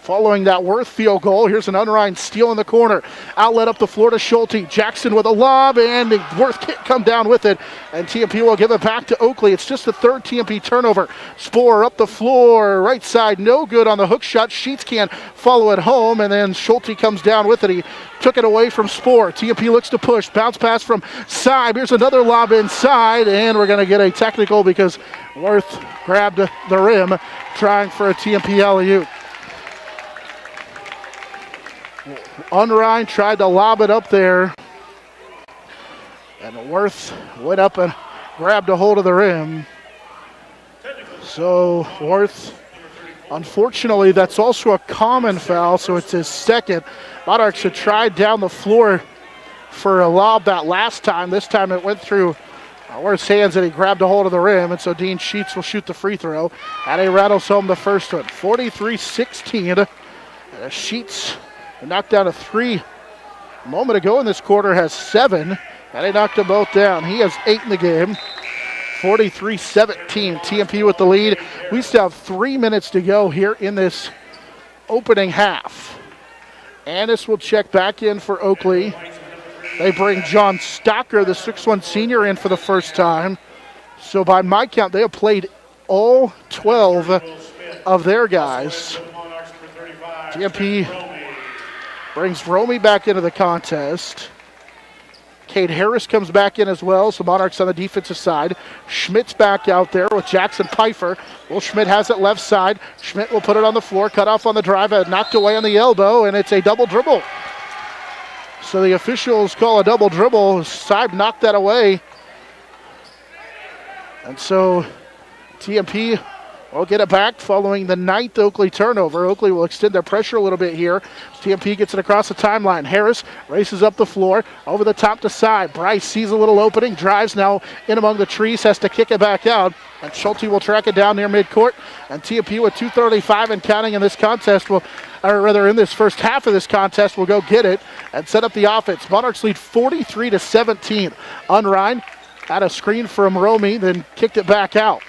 following that Worth field goal. Here's an Unrein steal in the corner. Outlet up the floor to Schulte. Jackson with a lob, and Worth can't come down with it, and TMP will give it back to Oakley. It's just the 3rd TMP turnover. Spoor up the floor, right side, no good on the hook shot. Sheets can't follow it home, and then Schulte comes down with it. He took it away from Spoor. TMP looks to push. Bounce pass from Seib. Here's another lob inside, and we're going to get a technical because Worth grabbed the rim trying for a TMP alley-oop. Unrein tried to lob it up there And Worth went up and grabbed a hold of the rim. So Worth, unfortunately, that's also a common foul, so it's his second. Monarchs had tried down the floor for a lob that last time. This time it went through Worth's hands and he grabbed a hold of the rim, and so Dean Sheets will shoot the free throw. And he rattles home the first one, 43-16. Sheets knocked down a three a moment ago in this quarter, has 7, and he knocked them both down. He has 8 in the game. 43-17, TMP with the lead. We still have 3 minutes to go here in this opening half. Annis will check back in for Oakley. They bring John Stocker, the 6'1 senior, in for the first time. So by my count, they have played all 12 of their guys. TMP brings Romy back into the contest. Cade Harris comes back in as well, so Monarchs on the defensive side. Schmidt's back out there with Jackson Pfeiffer. Will Schmidt has it left side. Schmidt will put it on the floor, cut off on the drive, knocked away on the elbow, and it's a double dribble. So the officials call a double dribble. Seib knocked that away. And so TMP will get it back following the 9th Oakley turnover. Oakley will extend their pressure a little bit here. TMP gets it across the timeline. Harris races up the floor, over the top to Seib. Bryce sees a little opening, drives now in among the trees, has to kick it back out. And Schulte will track it down near midcourt. And TMP with 2:35 and counting in this contest will, or rather in this first half of this contest, will go get it and set up the offense. Monarchs lead 43-17. Unrein had a screen from Romy, then kicked it back out.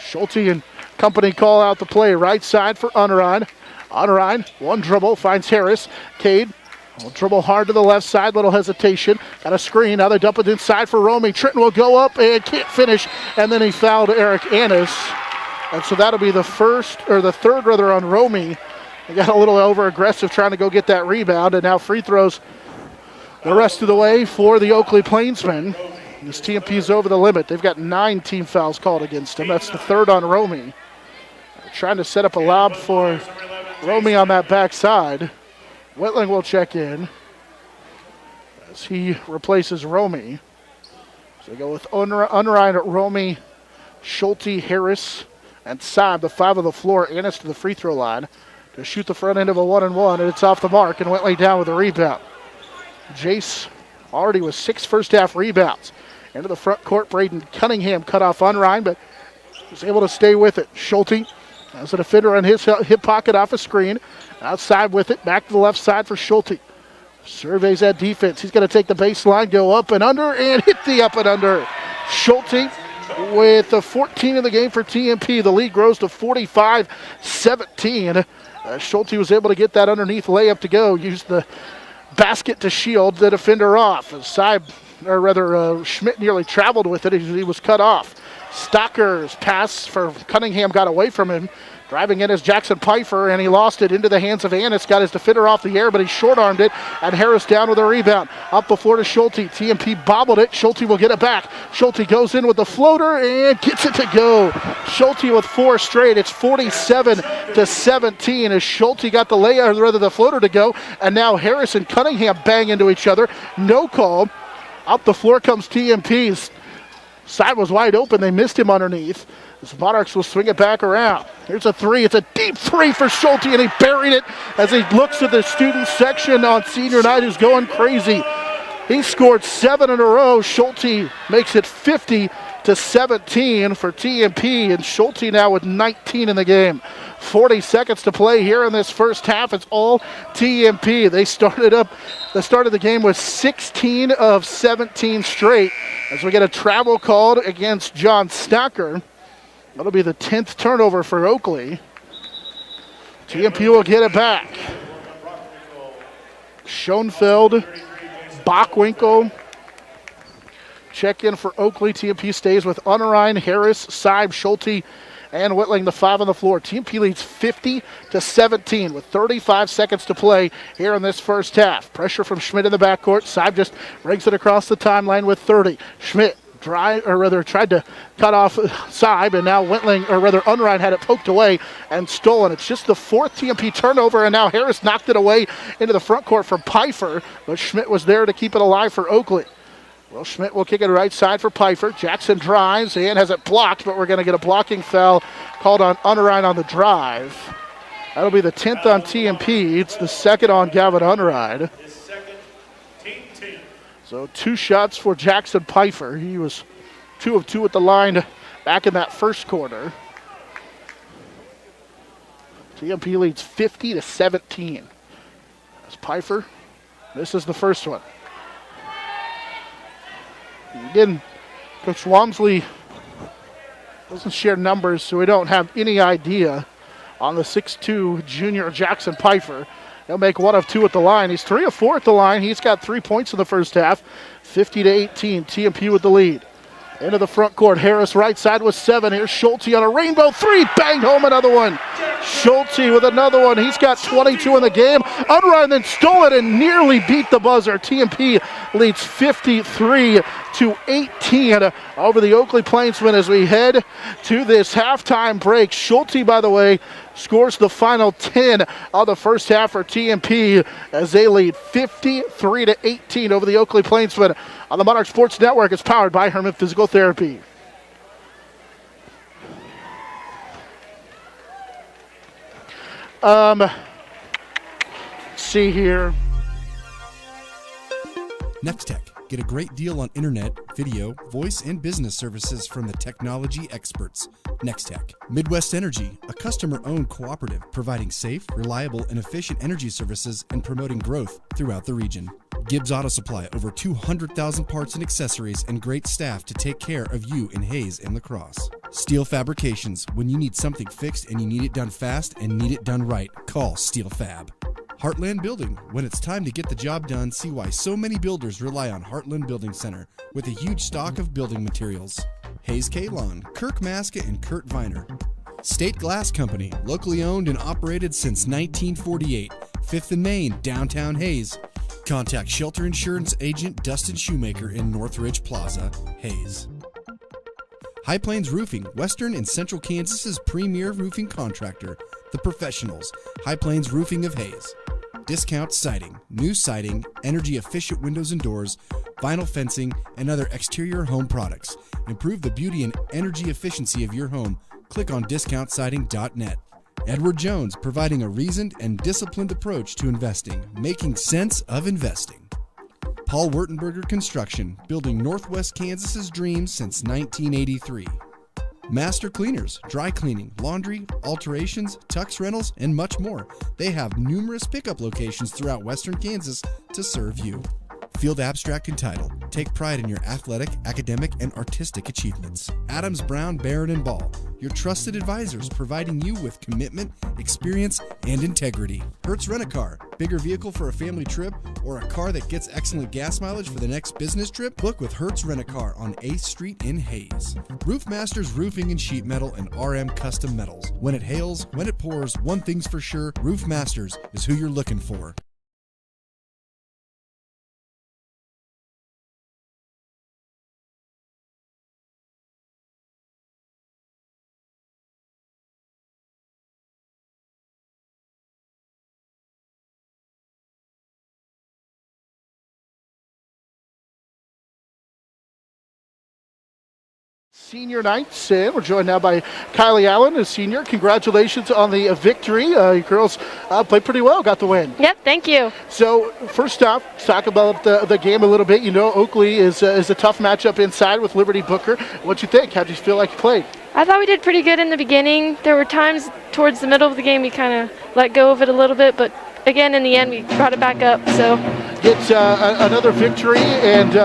Schulte and company call out the play. Right side for Unrein. Unrein, one dribble, finds Harris. Cade will dribble hard to the left side, little hesitation. Got a screen, now they dump it inside for Romy. Trenton will go up and can't finish, and then he fouled Eric Annis. And so that'll be the third on Romy. He got a little over-aggressive trying to go get that rebound, and now free throws the rest of the way for the Oakley Plainsmen. This TMP's over the limit. They've got 9 team fouls called against them. That's the third on Romy. They're trying to set up a lob for Romy on that backside. Whitling will check in as he replaces Romy. So they go with Unrein, Romy, Schulte, Harris, and Seib, the 5 on the floor. Annis to the free throw line to shoot the front end of a 1-and-1, and it's off the mark, and Whitley down with a rebound. Jace already with 6 first half rebounds. Into the front court, Braden Cunningham cut off Unrein, but was able to stay with it. Schulte has a defender on his hip pocket off a screen. Outside with it, back to the left side for Schulte. Surveys that defense. He's going to take the baseline, go up and under, and hit the up and under. Schulte with the 14 in the game for TMP. The lead grows to 45-17. Schulte was able to get that underneath layup to go. Used the basket to shield the defender off. Schmidt nearly traveled with it. He was cut off. Stocker's pass for Cunningham got away from him. Driving in is Jackson Pfeiffer, and he lost it into the hands of Annis. Got his defender off the air, but he short-armed it, and Harris down with a rebound. Up the floor to Schulte. TMP bobbled it. Schulte will get it back. Schulte goes in with the floater and gets it to go. Schulte with 4 straight. It's 47-17 as Schulte got the floater to go, and now Harris and Cunningham bang into each other. No call. Up the floor comes TMP's. Side was wide open. They missed him underneath. The Monarchs will swing it back around. Here's a 3. It's a deep 3 for Schulte, and he buried it as he looks at the student section on senior night who's going crazy. He scored 7 in a row. Schulte makes it 50-17 for TMP, and Schulte now with 19 in the game. 40 seconds to play here in this first half. It's all TMP. They started the game with 16 of 17 straight as we get a travel called against John Stocker. That'll be the 10th turnover for Oakley. TMP will get it back. Schoenfeld, Bockwinkel. Check in for Oakley. TMP stays with Unrein, Harris, Seib, Schulte, and Whitling, the 5 on the floor. TMP leads 50-17 with 35 seconds to play here in this first half. Pressure from Schmidt in the backcourt. Seib just brings it across the timeline with 30. Schmidt tried to cut off Seib, and now Unrein had it poked away and stolen. It's just the fourth TMP turnover, and now Harris knocked it away into the front court for Pfeiffer, but Schmidt was there to keep it alive for Oakley. Well, Schmidt will kick it right side for Pfeiffer. Jackson drives and has it blocked, but we're going to get a blocking foul called on Unrein on the drive. That'll be the 10th on TMP. It's the second on Gavin Unrein. His second, team 10. So 2 shots for Jackson Pfeiffer. He was 2 of 2 at the line back in that first quarter. TMP leads 50-17. As Pfeiffer misses the first one. Again, Coach Walmsley doesn't share numbers, so we don't have any idea on the 6'2 junior Jackson Pfeiffer. He'll make 1 of 2 at the line. He's 3 of 4 at the line. He's got 3 points in the first half. 50-18, TMP with the lead. Into the front court, Harris right side with 7. Here's Schulte on a rainbow 3, banged home another one. Schulte with another one. He's got 22 in the game. Unrein then stole it and nearly beat the buzzer. TMP leads 53-18 over the Oakley Plainsmen as we head to this halftime break. Schulte, by the way, scores the final 10 of the first half for TMP as they lead 53-18 over the Oakley Plainsmen on the Monarch Sports Network. It's powered by Herman Physical Therapy. Let's see here. Nextech. Get a great deal on internet, video, voice, and business services from the technology experts. Nextech. Midwest Energy, a customer-owned cooperative providing safe, reliable, and efficient energy services and promoting growth throughout the region. Gibbs Auto Supply, over 200,000 parts and accessories and great staff to take care of you in Hayes and La Crosse. Steel Fabrications, when you need something fixed and you need it done fast and need it done right, call Steel Fab. Heartland Building. When it's time to get the job done, see why so many builders rely on Heartland Building Center with a huge stock of building materials. Hayes Kalon, Kirk Maska, and Kurt Viner. State Glass Company, locally owned and operated since 1948. 5th and Main, downtown Hayes. Contact Shelter Insurance Agent Dustin Shoemaker in Northridge Plaza, Hayes. High Plains Roofing, Western and Central Kansas's premier roofing contractor. The Professionals, High Plains Roofing of Hayes. Discount Siding, new siding, energy-efficient windows and doors, vinyl fencing, and other exterior home products. Improve the beauty and energy efficiency of your home. Click on discountsiding.net. Edward Jones, providing a reasoned and disciplined approach to investing, making sense of investing. Paul Wurtenberger Construction, building Northwest Kansas's dreams since 1983. Master Cleaners, dry cleaning, laundry, alterations, tux rentals, and much more. They have numerous pickup locations throughout Western Kansas to serve you. Field Abstract and Title. Take pride in your athletic, academic, and artistic achievements. Adams, Brown, Barron, and Ball. Your trusted advisors providing you with commitment, experience, and integrity. Hertz Rent-A-Car. Bigger vehicle for a family trip or a car that gets excellent gas mileage for the next business trip? Book with Hertz Rent-A-Car on 8th Street in Hayes. Roof Masters Roofing and Sheet Metal and RM Custom Metals. When it hails, when it pours, one thing's for sure, Roof Masters is who you're looking for. Senior nights, and we're joined now by Kylie Allen, a senior. Congratulations on the victory. Your girls played pretty well, got the win. Yep, thank you. So first off, let's talk about the game a little bit. You know, Oakley is a tough matchup inside with Liberty Booker. What'd you think? How'd you feel like you played? I thought we did pretty good in the beginning. There were times towards the middle of the game we kind of let go of it a little bit, but again, in the end, we brought it back up. So It's another victory, and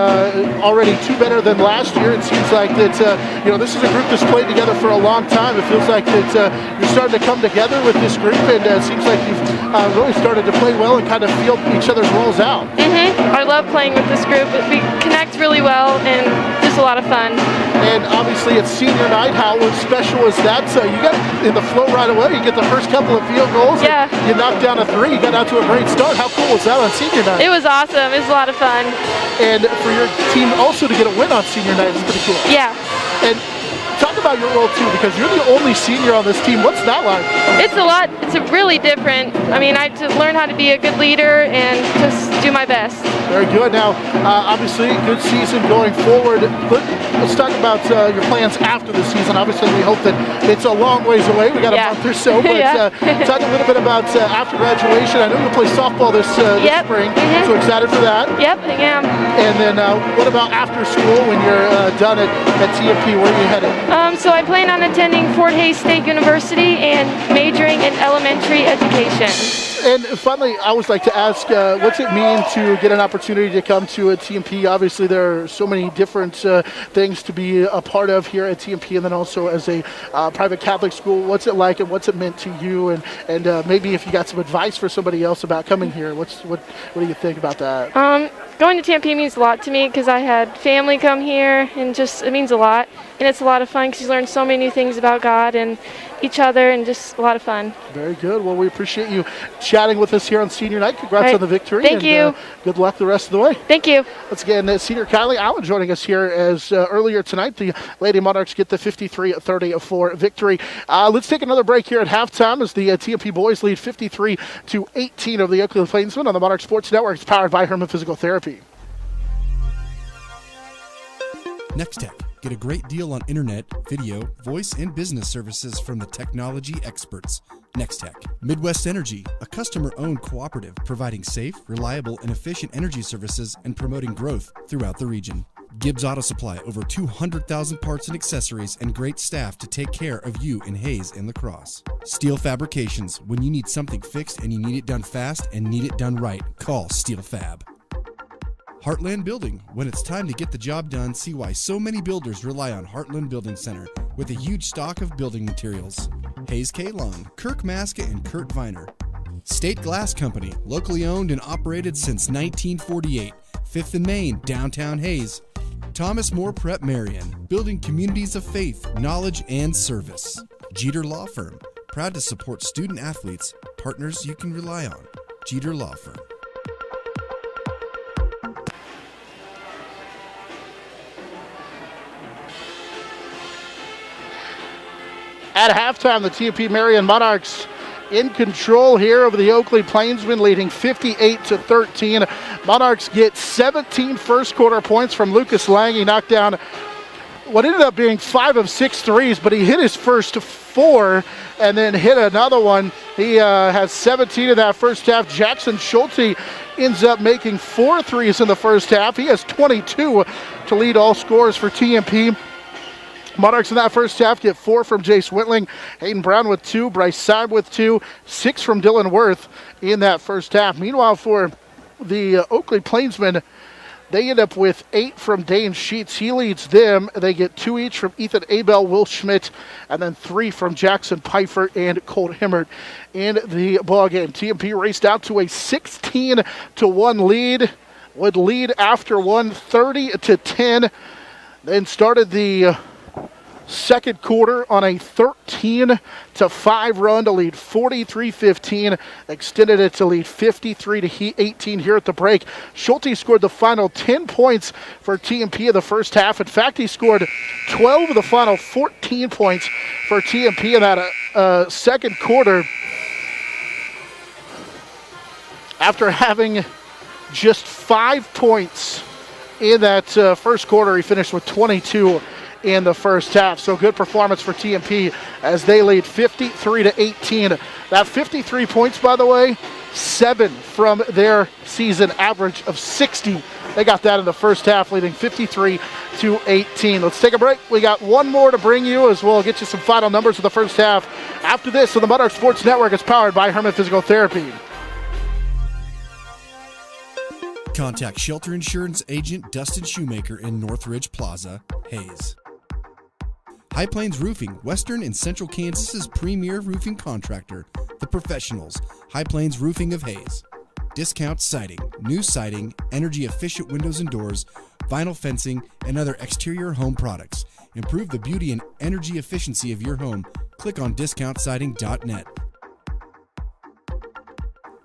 already 2 better than last year. It seems like that this is a group that's played together for a long time. It feels like that you're starting to come together with this group, and it seems like you've really started to play well and kind of feel each other's roles out. I love playing with this group. We connect really well, and just just a lot of fun. And obviously it's senior night. How special is that? So you got in the flow right away. You get the first couple of field goals. Yeah. You knocked down a 3. You got out to a great start. How cool was that on senior night? It was awesome. It was a lot of fun. And for your team also to get a win on senior night is pretty cool. Yeah. And talk about your role too, because you're the only senior on this team. What's that like? It's a lot. It's really different. I mean, I had to learn how to be a good leader and just do my best. Very good. Now, obviously, good season going forward. Let's talk about your plans after the season. Obviously, we hope that it's a long ways away. We got a month or so, but talk a little bit about after graduation. I know you'll play softball this spring, so excited for that. Yep, I am. And then what about after school when you're done at TMP? Where are you headed? So I plan on attending Fort Hays State University and majoring in elementary education. And finally, I always like to ask, what's it mean to get an opportunity to come to a TMP? Obviously, there are so many different things to be a part of here at TMP, and then also as a private Catholic school. What's it like, and what's it meant to you? And maybe if you got some advice for somebody else about coming here, what do you think about that? Going to TMP means a lot to me because I had family come here, and just it means a lot. And it's a lot of fun because you learn so many new things about God and each other, and just a lot of fun. Very good. Well, we appreciate you chatting with us here on senior night. Congrats on the victory. Thank you. Good luck the rest of the way. Thank you. Once again, senior Kylie Allen joining us here as earlier tonight. The Lady Monarchs get the 53-34 victory. Let's take another break here at halftime as the TMP boys lead 53-18 over the Oakley Plainsmen on the Monarch Sports Network. It's powered by Herman Physical Therapy. Next Tech. Get a great deal on internet, video, voice, and business services from the technology experts. Next Tech. Midwest Energy, a customer-owned cooperative providing safe, reliable, and efficient energy services and promoting growth throughout the region. Gibbs Auto Supply, over 200,000 parts and accessories and great staff to take care of you in Hayes and La Crosse. Steel Fabrications, when you need something fixed and you need it done fast and need it done right, call Steel Fab. Heartland Building. When it's time to get the job done, see why so many builders rely on Heartland Building Center with a huge stock of building materials. Hayes K. Long, Kirk Maska, and Kurt Viner. State Glass Company, locally owned and operated since 1948. 5th and Main, downtown Hayes. Thomas More Prep Marian, building communities of faith, knowledge, and service. Jeter Law Firm, proud to support student athletes, partners you can rely on. Jeter Law Firm. At halftime, the TMP-Marian Monarchs in control here over the Oakley Plainsmen, leading 58-13. Monarchs get 17 first quarter points from Lucas Lang. He knocked down what ended up being 5 of 6 threes, but he hit his first 4 and then hit another one. He has 17 in that first half. Jackson Schulte ends up making 4 threes in the first half. He has 22 to lead all scorers for TMP. Monarchs in that first half get 4 from Jace Whitling, Hayden Brown with 2, Bryce Seib with 2, 6 from Dylan Worth in that first half. Meanwhile, for the Oakley Plainsmen, they end up with 8 from Dane Sheets. He leads them. They get 2 each from Ethan Abel, Will Schmidt, and then 3 from Jackson Pfeiffer and Colt Himmert in the ballgame. TMP raced out to a 16-1 lead, would lead after one 30-10, then started the second quarter on a 13-5 run to lead 43-15, extended it to lead 53-18 here at the break. Schulte scored the final 10 points for TMP in the first half. In fact, he scored 12 of the final 14 points for TMP in that second quarter. After having just 5 points in that first quarter, he finished with 22 in the first half. So good performance for TMP as they lead 53-18. That 53 points, by the way, 7 from their season average of 60. They got that in the first half, leading 53-18. Let's take a break. We got one more to bring you as we'll get you some final numbers of the first half. After this, on the Monarch Sports Network, is powered by Herman Physical Therapy. Contact Shelter Insurance Agent Dustin Shoemaker in Northridge Plaza, Hayes. High Plains Roofing, Western and Central Kansas's premier roofing contractor. The Professionals, High Plains Roofing of Hayes. Discount Siding. New siding, energy-efficient windows and doors, vinyl fencing, and other exterior home products. Improve the beauty and energy efficiency of your home. Click on discountsiding.net.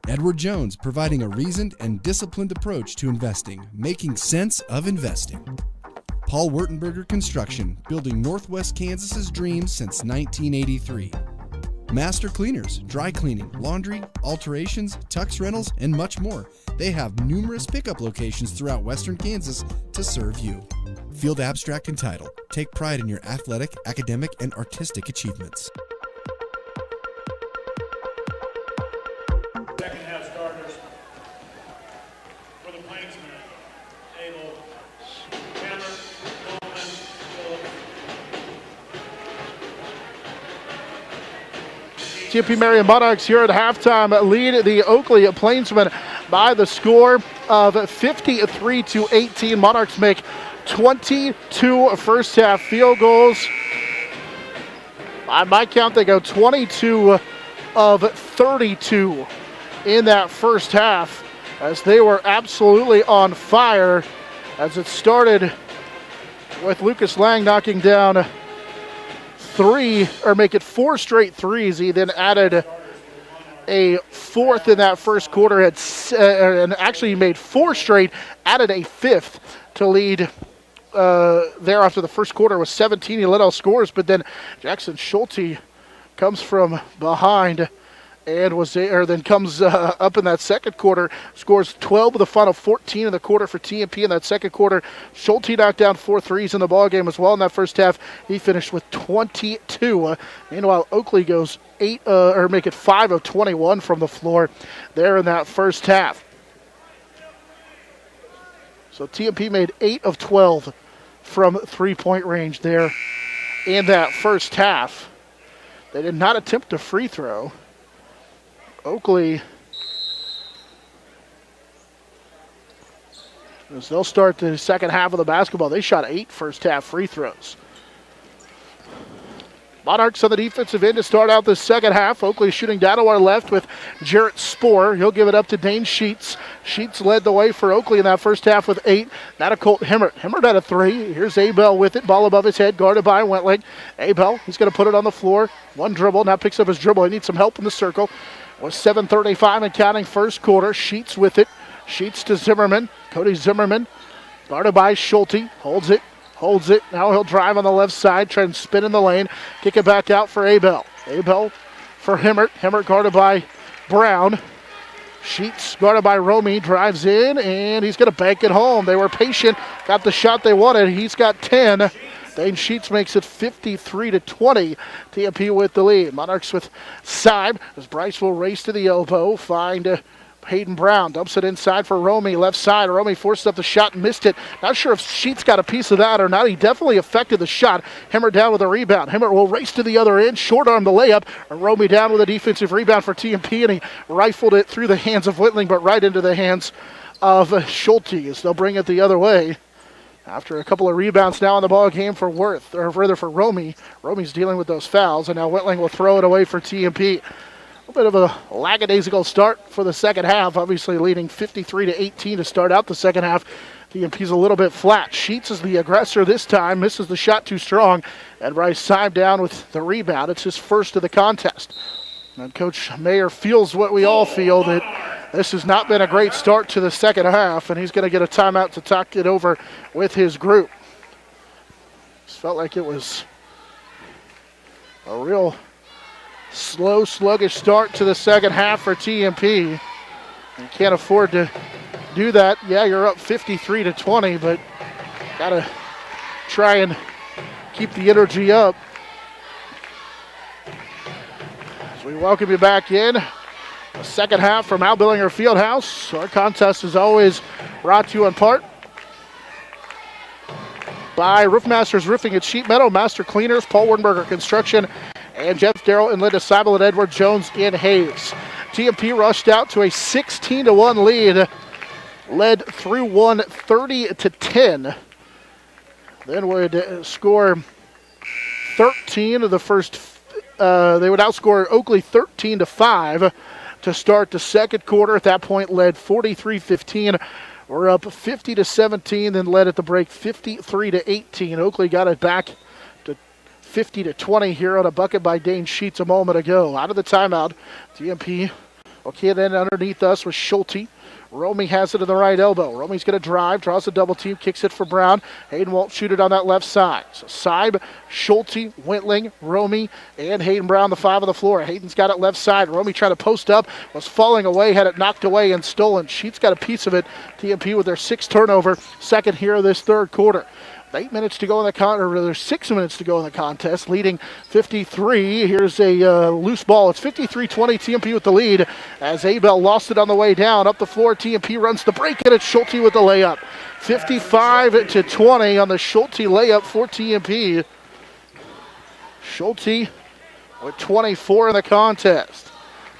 Edward Jones, providing a reasoned and disciplined approach to investing, making sense of investing. Paul Wurtenberger Construction, building Northwest Kansas's dreams since 1983. Master Cleaners, dry cleaning, laundry, alterations, tux rentals, and much more. They have numerous pickup locations throughout western Kansas to serve you. Field Abstract and Title. Take pride in your athletic, academic, and artistic achievements. Second half starters for the Plainsmen. Abel, Hammer, Coleman, Phillips. TMP-Marian Monarchs here at halftime lead the Oakley Plainsmen by the score of 53-18. Monarchs make 22 first half field goals. By my count, they go 22 of 32 in that first half as they were absolutely on fire as it started with Lucas Lang knocking down make it 4 straight threes. He then added a fourth in that first quarter, and actually he made 4 straight, added a fifth to lead there after the first quarter was 17. He led all scores, but then Jackson Schulte comes from behind and then comes up in that second quarter, scores 12 of the final 14 in the quarter for TMP in that second quarter. Schulte knocked down 4 threes in the ballgame as well in that first half. He finished with 22. Meanwhile, Oakley goes 5 of 21 from the floor there in that first half. So TMP made 8 of 12 from three-point range there in that first half. They did not attempt a free throw. Oakley, as they'll start the second half of the basketball, they shot 8 first half free throws. Monarchs on the defensive end to start out the second half. Oakley shooting down to our left with Jarrett Spohr. He'll give it up to Dane Sheets. Sheets led the way for Oakley in that first half with 8. Now to Colt Himmert. Himmert had a 3. Here's Abel with it. Ball above his head, guarded by Wentling. Abel, he's going to put it on the floor. One dribble, now picks up his dribble. He needs some help in the circle. With 7:35 and counting first quarter. Sheets with it. Sheets to Zimmerman. Cody Zimmerman, guarded by Schulte. Holds it. Now he'll drive on the left side, try and spin in the lane. Kick it back out for Abel. Abel for Himmert. Himmert guarded by Brown. Sheets guarded by Romy. Drives in, and he's going to bank it home. They were patient. Got the shot they wanted. He's got 10. Dane Sheets makes it 53-20. TMP with the lead. Monarchs with Seib as Bryce will race to the elbow. Find Hayden Brown. Dumps it inside for Romy. Left side. Romy forced up the shot and missed it. Not sure if Sheets got a piece of that or not. He definitely affected the shot. Himmert down with a rebound. Himmert will race to the other end. Short arm the layup. Romy down with a defensive rebound for TMP, and he rifled it through the hands of Whitling, but right into the hands of Schulte as they'll bring it the other way. After a couple of rebounds now in the ball game for for Romy. Romy's dealing with those fouls, and now Whitling will throw it away for TMP. A bit of a lackadaisical start for the second half, obviously leading 53-18 to start out the second half. TMP's a little bit flat. Sheets is the aggressor this time, misses the shot too strong, and Bryce Seib down with the rebound. It's his first of the contest. And Coach Mayer feels what we all feel, that this has not been a great start to the second half, and he's going to get a timeout to talk it over with his group. Just felt like it was a real slow, sluggish start to the second half for TMP. You can't afford to do that. Yeah, you're up 53-20, but got to try and keep the energy up. As we welcome you back in. The second half from Al Billinger Fieldhouse. Our contest is always brought to you in part by Roofmasters Roofing at Sheet Meadow, Master Cleaners, Paul Wurtenberger Construction, and Jeff Darrow and Linda Seibel and Edward Jones in Hayes. TMP rushed out to a 16-1 lead, led through one 30-10. Then would score 13 of the first. They would outscore Oakley 13-5 to start the second quarter. At that point, led 43-15. We're up 50-17, then led at the break 53-18. Oakley got it back to 50-20 here on a bucket by Dane Sheets a moment ago. Out of the timeout, TMP. Okay, then underneath us was Schulte. Romy has it in the right elbow. Romy's going to drive, draws a double team, kicks it for Brown. Hayden won't shoot it on that left side. So Seib, Schulte, Wentling, Romy, and Hayden Brown, the 5 on the floor. Hayden's got it left side. Romy trying to post up, was falling away, had it knocked away and stolen. Sheets got a piece of it. TMP with their 6th turnover, second here of this third quarter. 8 minutes to go in the contest, or rather 6 minutes to go in the contest, leading 53. Here's a loose ball. It's 53-20, TMP with the lead as Abel lost it on the way down. Up the floor, TMP runs the break, and it's Schulte with the layup. 55-20 on the Schulte layup for TMP. Schulte with 24 in the contest.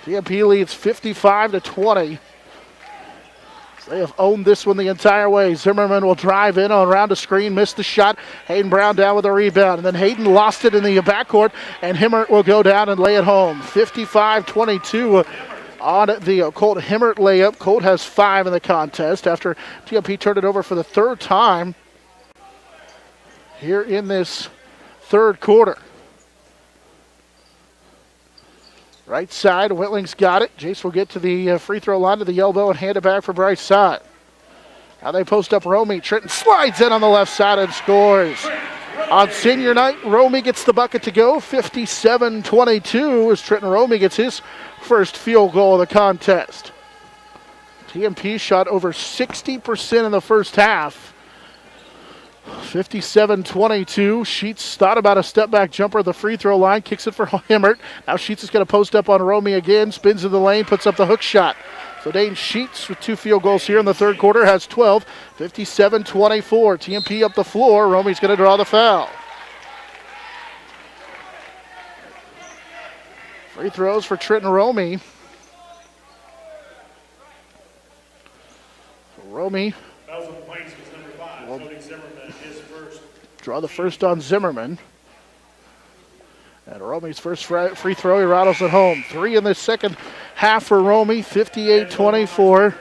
TMP leads 55-20. They have owned this one the entire way. Zimmerman will drive in on around a screen, missed the shot. Hayden Brown down with a rebound. And then Hayden lost it in the backcourt, and Himmert will go down and lay it home. 55-22 on the Colt Himmert layup. Colt has 5 in the contest after TMP turned it over for the 3rd time here in this third quarter. Right side, Whitling's got it. Jace will get to the free throw line to the elbow and hand it back for Bryce side. Now they post up Romy. Trenton slides in on the left side and scores. On senior night, Romy gets the bucket to go. 57-22 as Trenton Romy gets his first field goal of the contest. TMP shot over 60% in the first half. 57-22. Sheets thought about a step-back jumper at the free throw line. Kicks it for Himmert. Now Sheets is going to post up on Romy again. Spins in the lane. Puts up the hook shot. So Dane Sheets with 2 field goals here in the third quarter has 12. 57-24. TMP up the floor. Romy's going to draw the foul. Free throws for Trenton Romy. Romy draw the first on Zimmerman. And Romy's first free throw, he rattles it home. 3 in the second half for Romy, 58-24.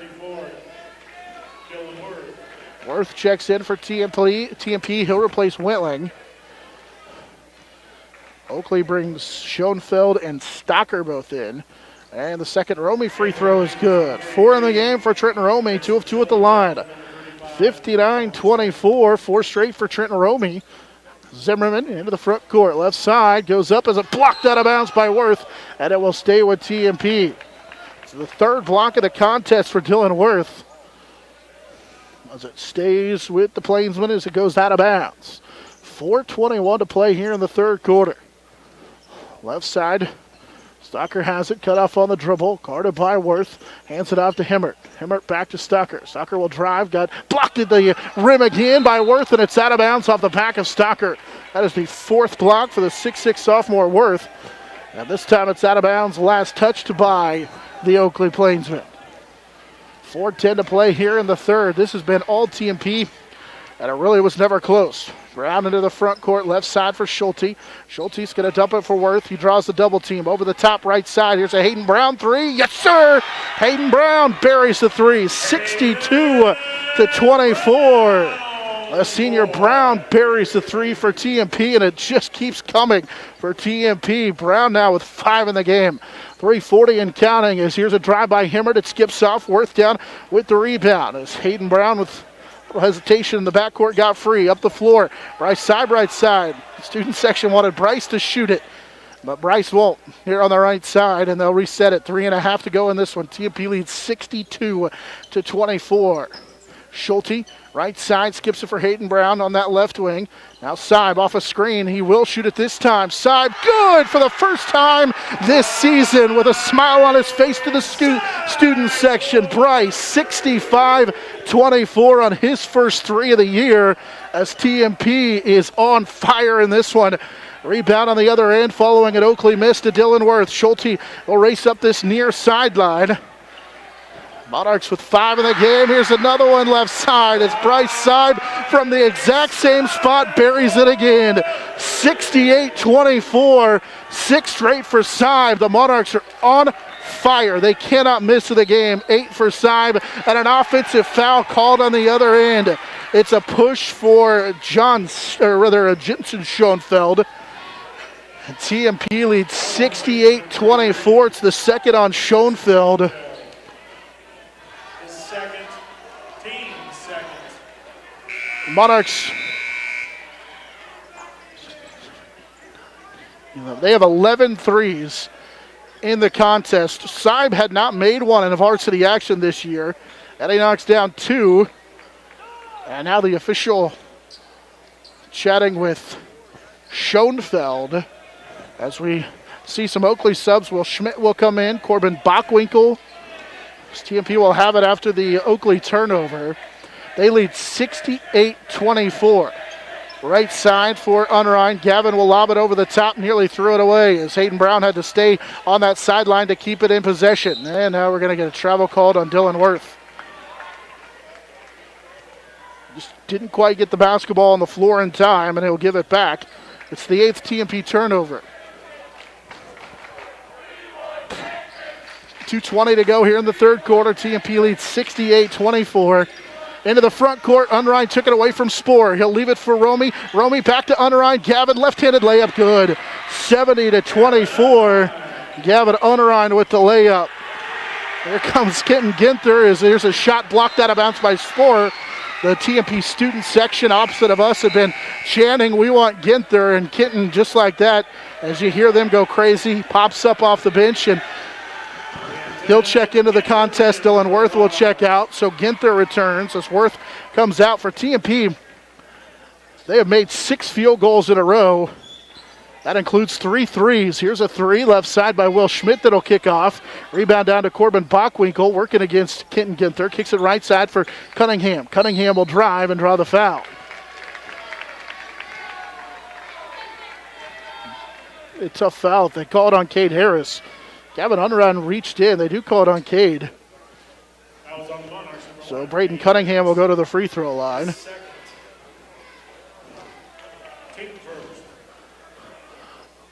Worth checks in for TMP. He'll replace Wentling. Oakley brings Schoenfeld and Stocker both in. And the second Romy free throw is good. 4 in the game for Trenton Romy, 2 of 2 at the line. 59-24, 4 straight for Trenton Romy. Zimmerman into the front court. Left side goes up as a blocked out of bounds by Worth, and it will stay with TMP. It's the 3rd block of the contest for Dylan Worth, as it stays with the Plainsmen as it goes out of bounds. 4:21 to play here in the third quarter. Left side, Stocker has it, cut off on the dribble, guarded by Worth, hands it off to Himmert. Himmert back to Stocker. Stocker will drive, got blocked at the rim again by Worth, and it's out of bounds off the back of Stocker. That is the 4th block for the 6'6 sophomore Worth. And this time it's out of bounds, last touched by the Oakley Plainsmen. 4:10 to play here in the third. This has been all TMP, and it really was never close. Brown into the front court, left side for Schulte. Schulte's going to dump it for Worth. He draws the double team over the top right side. Here's a Hayden Brown 3. Yes, sir! Hayden Brown buries the 3. 62-24. A senior Brown buries the 3 for TMP, and it just keeps coming for TMP. Brown now with 5 in the game. 3:40 and counting as here's a drive by Himmert. It skips off. Worth down with the rebound as Hayden Brown with hesitation in the backcourt got free. Up the floor. Bryce side, right side. Student section wanted Bryce to shoot it, but Bryce won't here on the right side, and they'll reset it. 3.5 to go in this one. TMP leads 62-24. Schulte, right side, skips it for Hayden Brown on that left wing. Now Seib off a screen. He will shoot it this time. Seib, good for the first time this season with a smile on his face to the student section. Bryce, 65-24 on his first 3 of the year as TMP is on fire in this one. Rebound on the other end following an Oakley miss to Dylan Worth. Schulte will race up this near sideline. Monarchs with 5 in the game. Here's another one left side. It's Bryce side from the exact same spot. Buries it again. 68-24. 6 straight for Seib. The Monarchs are on fire. They cannot miss the game. 8 for Seib, and an offensive foul called on the other end. It's a push for Jensen Schoenfeld. And TMP leads 68-24. It's the second on Schoenfeld. Team second. Monarchs, they have 11 threes in the contest. Seib had not made one in varsity action this year. Eddie knocks down 2. And now the official chatting with Schoenfeld as we see some Oakley subs. Will Schmidt will come in. Corbin Bockwinkel. TMP will have it after the Oakley turnover. They lead 68-24. Right side for Unrein. Gavin will lob it over the top, nearly threw it away as Hayden Brown had to stay on that sideline to keep it in possession. And now we're going to get a travel called on Dylan Worth. Just didn't quite get the basketball on the floor in time, and he'll give it back. It's the 8th TMP turnover. 2:20 to go here in the third quarter. TMP leads 68-24. Into the front court, Unrein took it away from Spoor. He'll leave it for Romy. Romy back to Unrein. Gavin, left-handed layup, good. 70-24. Gavin Unrein with the layup. Here comes Kenton Ginther as there's a shot blocked out of bounds by Spoor. The TMP student section opposite of us have been chanting, "We want Ginther," and Kenton, just like that, as you hear them go crazy, pops up off the bench, and he'll check into the contest. Dylan Worth will check out. So Ginther returns as Worth comes out for TMP. They have made 6 field goals in a row. That includes 3 threes. Here's a 3 left side by Will Schmidt that'll kick off. Rebound down to Corbin Bockwinkel, working against Kenton Ginther. Kicks it right side for Cunningham. Cunningham will drive and draw the foul. A tough foul. They call it on Cade Harris. Gavin Unrein reached in. They do call it on Cade. So Braden Cunningham will go to the free throw line.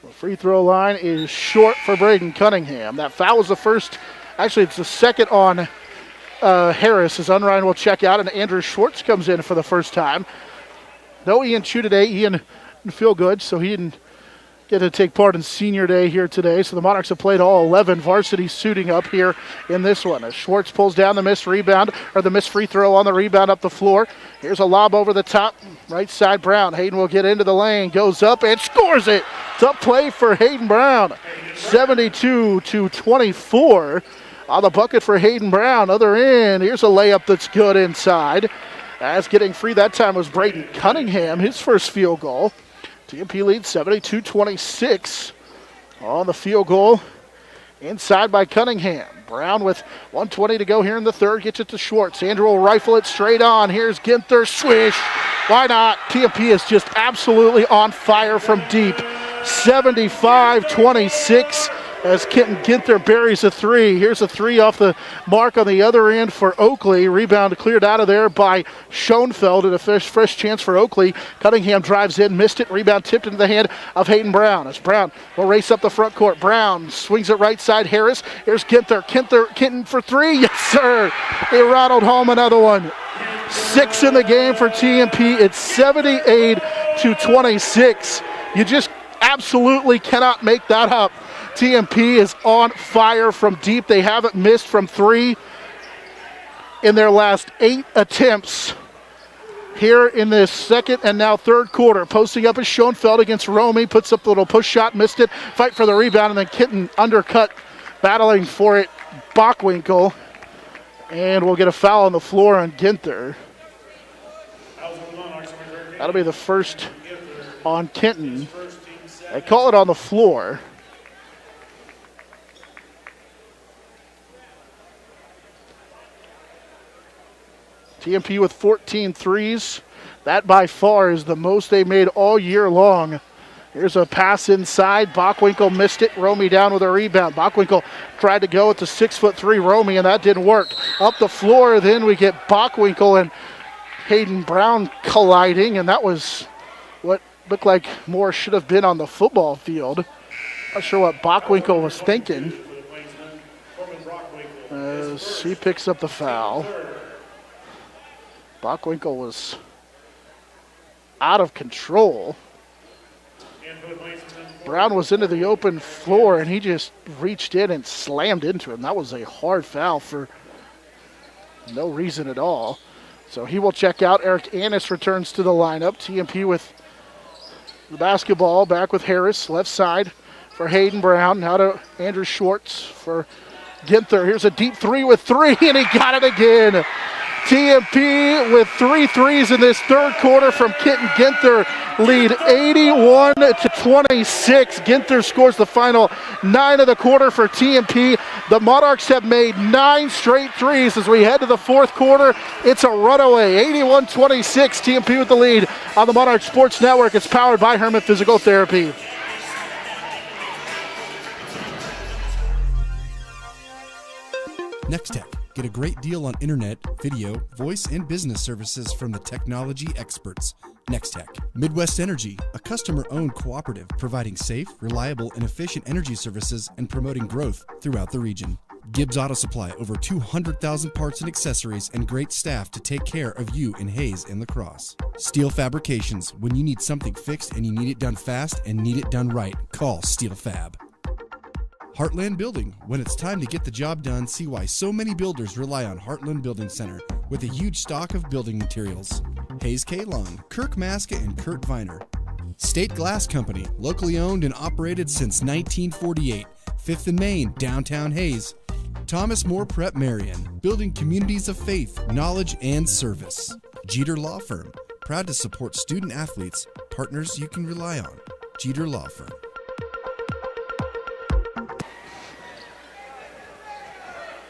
The free throw line is short for Braden Cunningham. That foul was the first. Actually, it's the second on Harris as Unrein will check out, and Andrew Schwartz comes in for the first time. No Ian Chu today. Ian didn't feel good, so he didn't get to take part in senior day here today. So the Monarchs have played all 11 varsity suiting up here in this one. As Schwartz pulls down the missed rebound, or the missed free throw on the rebound up the floor. Here's a lob over the top, right side Brown. Hayden will get into the lane, goes up and scores it. Tough play for Hayden Brown. 72-24 on the bucket for Hayden Brown. Other end, here's a layup that's good inside. As getting free that time was Braden Cunningham, his first field goal. TMP leads 72-26 on the field goal. Inside by Cunningham. Brown with 1:20 to go here in the third. Gets it to Schwartz. Andrew will rifle it straight on. Here's Ginther. Swish. Why not? TMP is just absolutely on fire from deep. 75-26 as Kenton Ginther buries a 3. Here's a 3 off the mark on the other end for Oakley. Rebound cleared out of there by Schoenfeld, and a fresh chance for Oakley. Cunningham drives in, missed it. Rebound tipped into the hand of Hayden Brown. As Brown will race up the front court. Brown swings it right side. Harris. Here's Ginther. Kenton for 3. Yes, sir. He rattled home another one. 6 in the game for TMP. It's 78-26. You just absolutely cannot make that up. TMP is on fire from deep. They haven't missed from 3 in their last 8 attempts here in this second and now third quarter. Posting up is Schoenfeld against Romy. Puts up the little push shot, missed it. Fight for the rebound, and then Kenton undercut, battling for it, Bockwinkel. And we'll get a foul on the floor on Ginther. That'll be the first on Kenton. They call it on the floor. TMP with 14 threes. That by far is the most they made all year long. Here's a pass inside. Bockwinkel missed it. Romy down with a rebound. Bockwinkel tried to go with the 6'3" Romy, and that didn't work. Up the floor, then we get Bockwinkel and Hayden Brown colliding, and that was what looked like more should have been on the football field. Not sure what Bockwinkel was thinking. as he picks up the foul. Bockwinkel was out of control. Brown was into the open floor, and he just reached in and slammed into him. That was a hard foul for no reason at all. So he will check out. Eric Annis returns to the lineup. TMP with the basketball, back with Harris, left side for Hayden Brown. Now to Andrew Schwartz for Ginther. Here's a deep three with three, and he got it again. TMP with 3 threes in this third quarter from Kitten Ginther, lead 81-26. Ginther scores the final 9 of the quarter for TMP. The Monarchs have made 9 straight threes as we head to the fourth quarter. It's a runaway, 81-26. TMP with the lead on the Monarch Sports Network. It's powered by Hermit Physical Therapy. Next Tech. Get a great deal on internet, video, voice, and business services from the technology experts. Next Tech. Midwest Energy, a customer-owned cooperative providing safe, reliable, and efficient energy services and promoting growth throughout the region. Gibbs Auto Supply, over 200,000 parts and accessories and great staff to take care of you in Hayes and La Crosse. Steel Fabrications, when you need something fixed and you need it done fast and need it done right, call Steel Fab. Heartland Building. When it's time to get the job done, see why so many builders rely on Heartland Building Center with a huge stock of building materials. Hayes K. Long, Kirk Maska, and Kurt Viner. State Glass Company, locally owned and operated since 1948. 5th and Main, downtown Hayes. Thomas More Prep Marian, building communities of faith, knowledge, and service. Jeter Law Firm, proud to support student athletes, partners you can rely on. Jeter Law Firm.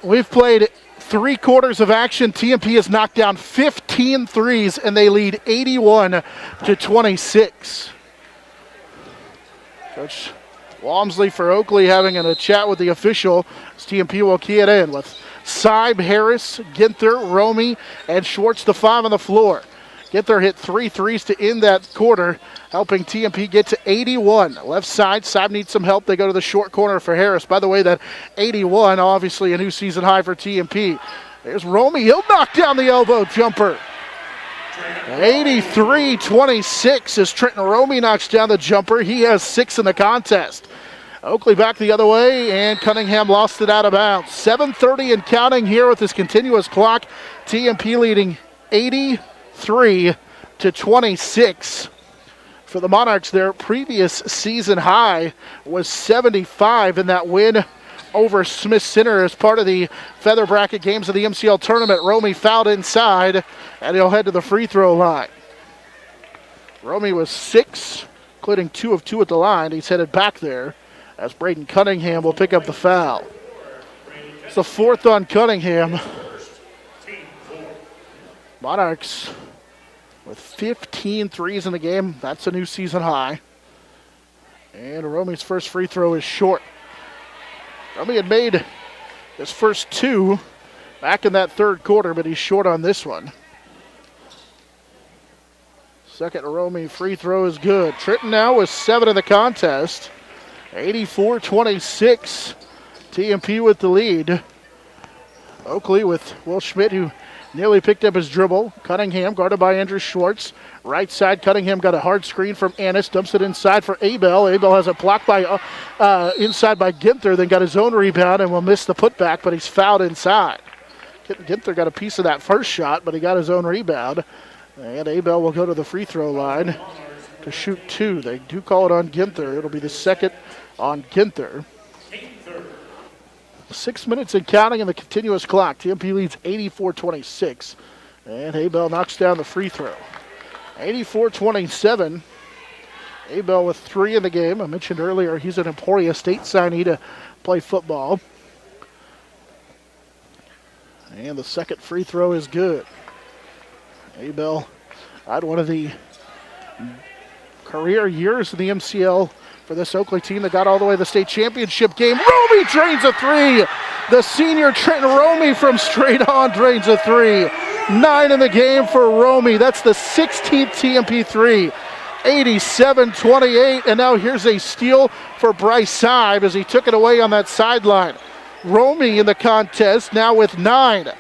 We've played 3 quarters of action. TMP has knocked down 15 threes, and they lead 81-26. Coach Walmsley for Oakley having a chat with the official as TMP will key it in with Seib, Harris, Ginther, Romy, and Schwartz, the 5 on the floor. Ginther hit 3 threes to end that quarter, helping TMP get to 81. Left side, Seib needs some help. They go to the short corner for Harris. By the way, that 81, obviously a new season high for TMP. There's Romy. He'll knock down the elbow jumper. 83-26 as Trenton Romy knocks down the jumper. He has 6 in the contest. Oakley back the other way, and Cunningham lost it out of bounds. 7:30 and counting here with this continuous clock. TMP leading 83-26. For the Monarchs, their previous season high was 75 in that win over Smith Center as part of the feather bracket games of the MCL tournament. Romy fouled inside, and he'll head to the free throw line. Romy was 6, including 2 of 2 at the line. He's headed back there as Braden Cunningham will pick up the foul. It's the 4th on Cunningham. Monarchs with 15 threes in the game. That's a new season high. And Romy's first free throw is short. Romy had made his first 2 back in that third quarter, but he's short on this one. Second Romy free throw is good. Trenton now with 7 in the contest. 84-26. TMP with the lead. Oakley with Will Schmidt, who nearly picked up his dribble. Cunningham guarded by Andrew Schwartz. Right side, Cunningham got a hard screen from Annis. Dumps it inside for Abel. Abel has it blocked by inside by Ginther, then got his own rebound and will miss the putback, but he's fouled inside. Ginther got a piece of that first shot, but he got his own rebound. And Abel will go to the free throw line to shoot 2. They do call it on Ginther. It'll be the second on Ginther. 6 minutes and counting in the continuous clock. TMP leads 84-26. And Abel knocks down the free throw. 84-27. Abel with 3 in the game. I mentioned earlier he's an Emporia State signee to play football. And the second free throw is good. Abel had one of the career years in the MCL for this Oakley team that got all the way to the state championship game. Romy drains a 3. The senior Trenton Romy from straight on drains a 3. 9 in the game for Romy. That's the 16th TMP 3. 87-28. And now here's a steal for Bryce Seib as he took it away on that sideline. Romy in the contest, now with 9.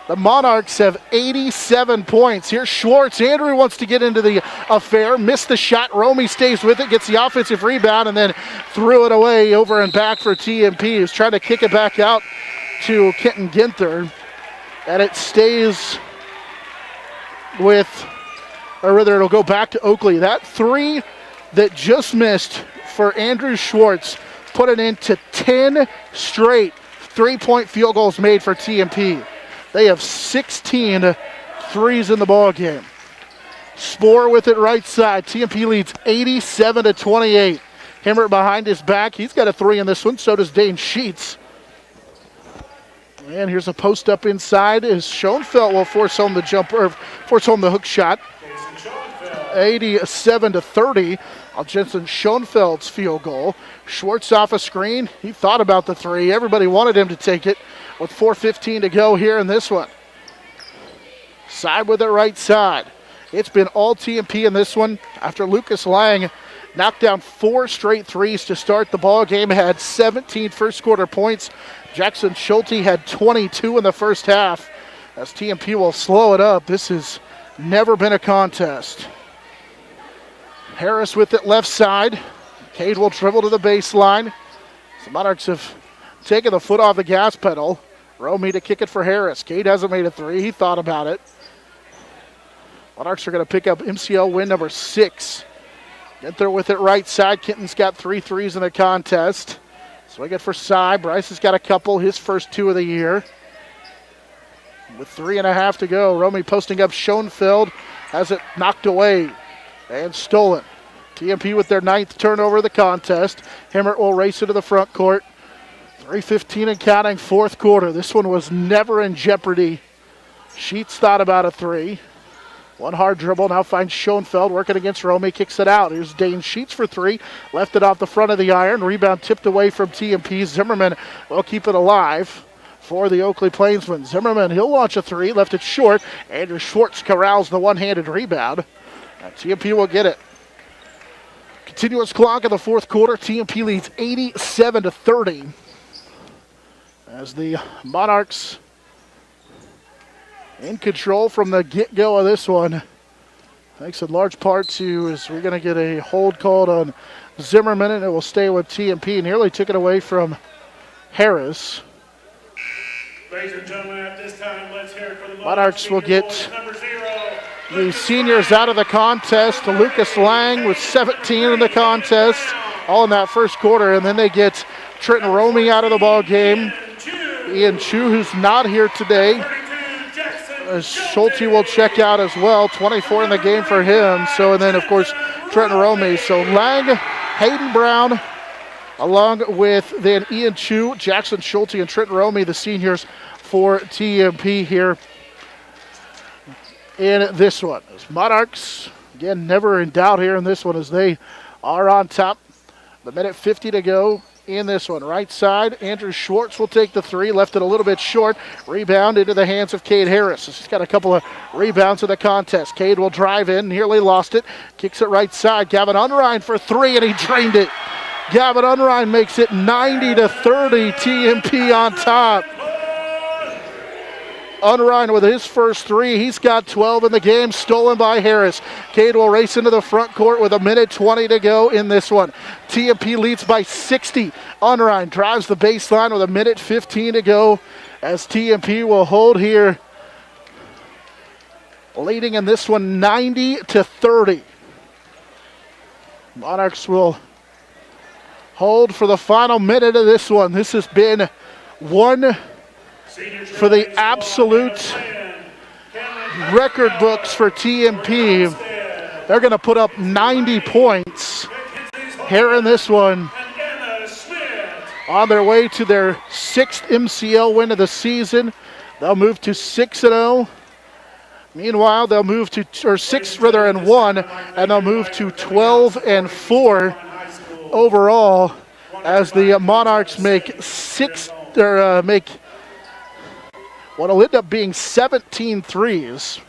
The Monarchs have 87 points. Here's Schwartz. Andrew wants to get into the affair. Missed the shot. Romy stays with it, gets the offensive rebound, and then threw it away over and back for TMP, who's trying to kick it back out to Kenton Ginther. And it stays with, or rather it'll go back to Oakley. That three that just missed for Andrew Schwartz put it into 10 straight three-point field goals made for TMP. They have 16 threes in the ball game. Spoor with it right side. TMP leads 87-28. Himmert behind his back. He's got a three in this one. So does Dane Sheets. And here's a post up inside as Schoenfeld will force home the hook shot. 87-30 on Jensen Schoenfeld's field goal. Schwartz off a screen. He thought about the three. Everybody wanted him to take it with 4:15 to go here in this one. Side with it right side. It's been all TMP in this one after Lucas Lang knocked down 4 straight threes to start the ball game. Had 17 first quarter points. Jackson Schulte had 22 in the first half. As TMP will slow it up, this has never been a contest. Harris with it left side. Cade will dribble to the baseline. The Monarchs have taken the foot off the gas pedal. Romy to kick it for Harris. Cade hasn't made a three. He thought about it. Monarchs are going to pick up MCL win number 6. Get there with it right side. Kenton's got 3 threes in the contest. Swing it for Cy. Bryce has got a couple, his first 2 of the year. With 3.5 to go, Romy posting up Schoenfeld. Has it knocked away and stolen. TMP with their 9th turnover of the contest. Himmert will race into the front court. 3:15 and counting, fourth quarter. This one was never in jeopardy. Sheets thought about a three. One hard dribble, now finds Schoenfeld working against Romy, kicks it out. Here's Dane Sheets for 3. Left it off the front of the iron. Rebound tipped away from TMP. Zimmerman will keep it alive for the Oakley Plainsmen. Zimmerman, he'll launch a 3. Left it short. Andrew Schwartz corrals the one-handed rebound. And TMP will get it. Continuous clock in the fourth quarter. TMP leads 87-30. As the Monarchs in control from the get-go of this one. Thanks in large part to, as we're going to get a hold called on Zimmerman, and it will stay with TMP. Nearly took it away from Harris. Ladies and gentlemen, at this time, let's hear it for the Monarchs will get the seniors out of the contest. Lucas Lang with 17 in the contest, all in that first quarter, and then they get Trenton Romy out of the ball game. Ian Chu, who's not here today. Schulte will check out as well. 24 in the game for him. So, and then, of course, Trenton Romy. So, Lang, Hayden Brown, along with then Ian Chu, Jackson Schulte, and Trenton Romy, the seniors for TMP here in this one. As Monarchs, again, never in doubt here in this one as they are on top. The minute 50 to go in this one. Right side, Andrew Schwartz will take the 3. Left it a little bit short. Rebound into the hands of Cade Harris. He's got a couple of rebounds in the contest. Cade will drive in, nearly lost it. Kicks it right side. Gavin Unrein for 3, and he drained it. Gavin Unrein makes it 90-30. TMP on top. Unrein with his first 3. He's got 12 in the game, stolen by Harris. Cade will race into the front court with a minute 20 to go in this one. TMP leads by 60. Unrein drives the baseline with a minute 15 to go as TMP will hold here, leading in this one 90-30. Monarchs will hold for the final minute of this one. This has been one for the absolute record books for TMP. They're going to put up 90 points here in this one on their way to their 6th MCL win of the season. They'll move to 6-0. Meanwhile, they'll move to, or 6-1, and they'll move to 12-4 overall as the Monarchs make what'll end up being 17 threes.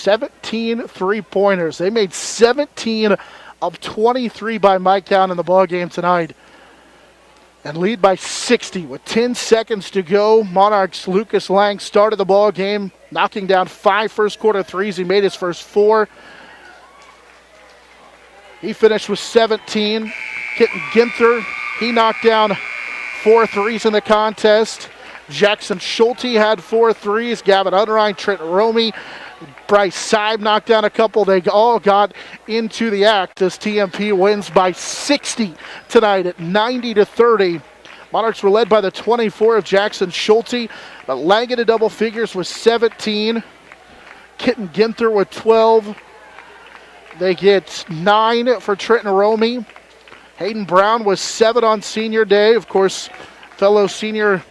17 three-pointers. They made 17 of 23 by Mike Town in the ballgame tonight. And lead by 60 with 10 seconds to go. Monarchs' Lucas Lang started the ball game, knocking down 5 first-quarter threes. He made his first 4. He finished with 17. Kitten Ginther, he knocked down 4 threes in the contest. Jackson Schulte had 4 threes. Gavin Unrein, Trent Romy, Bryce Seib knocked down a couple. They all got into the act as TMP wins by 60 tonight at 90-30. Monarchs were led by the 24 of Jackson Schulte, but Lang into double figures with 17. Kitten Ginther with 12. They get 9 for Trenton Romy. Hayden Brown was 7 on senior day. Of course, fellow senior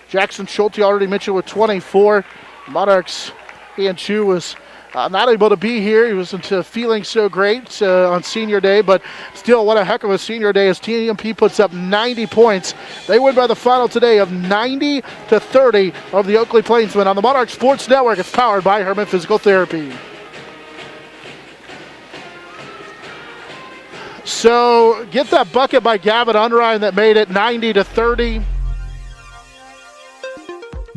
Jackson Schulte already mentioned with 24. Monarchs, Ian Chu was not able to be here. He wasn't feeling so great on senior day, but still, what a heck of a senior day as TMP puts up 90 points. They win by the final today of 90-30 over the Oakley Plainsmen on the Monarch Sports Network. It's powered by Herman Physical Therapy. So get that bucket by Gavin Unrein that made it 90-30.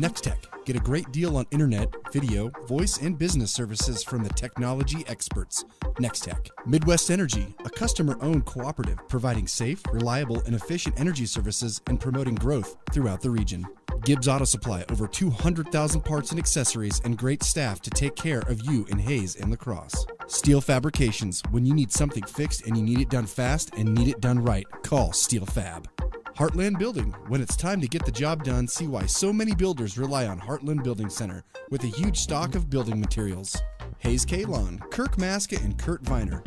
Nextech. Get a great deal on internet, video, voice, and business services from the technology experts. Nextech. Midwest Energy, a customer-owned cooperative providing safe, reliable, and efficient energy services and promoting growth throughout the region. Gibbs Auto Supply, over 200,000 parts and accessories and great staff to take care of you in Hayes and La Crosse. Steel Fabrications, when you need something fixed and you need it done fast and need it done right, call Steel Fab. Heartland Building. When it's time to get the job done, see why so many builders rely on Heartland Building Center with a huge stock of building materials. Hayes K-Lawn, Kirk Maska and Kurt Viner.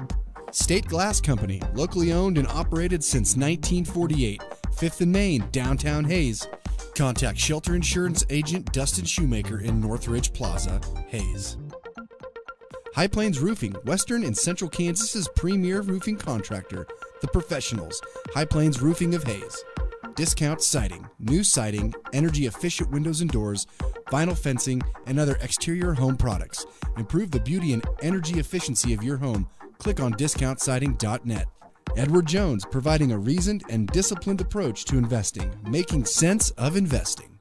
State Glass Company, locally owned and operated since 1948. 5th and Main, downtown Hayes. Contact Shelter Insurance Agent Dustin Shoemaker in Northridge Plaza, Hayes. High Plains Roofing, Western and Central Kansas's premier roofing contractor. The Professionals, High Plains Roofing of Hayes. Discount Siding, new siding, energy-efficient windows and doors, vinyl fencing, and other exterior home products. Improve the beauty and energy efficiency of your home. Click on discountsiding.net. Edward Jones, providing a reasoned and disciplined approach to investing, making sense of investing.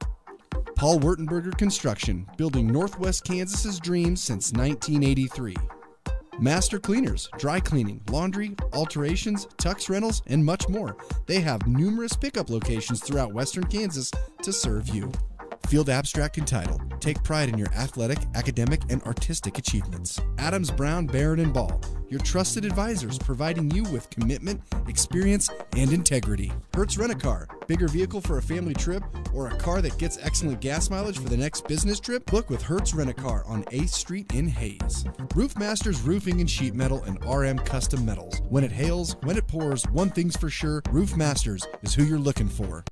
Paul Wurtenberger Construction, building Northwest Kansas's dreams since 1983. Master Cleaners, dry cleaning, laundry, alterations, tux rentals, and much more. They have numerous pickup locations throughout Western Kansas to serve you. Field Abstract and Title. Take pride in your athletic, academic, and artistic achievements. Adams, Brown, Barron, and Ball. Your trusted advisors providing you with commitment, experience, and integrity. Hertz Rent-A-Car. Bigger vehicle for a family trip or a car that gets excellent gas mileage for the next business trip? Book with Hertz Rent-A-Car on 8th Street in Hayes. Roof Masters Roofing and Sheet Metal and RM Custom Metals. When it hails, when it pours, one thing's for sure, Roof Masters is who you're looking for.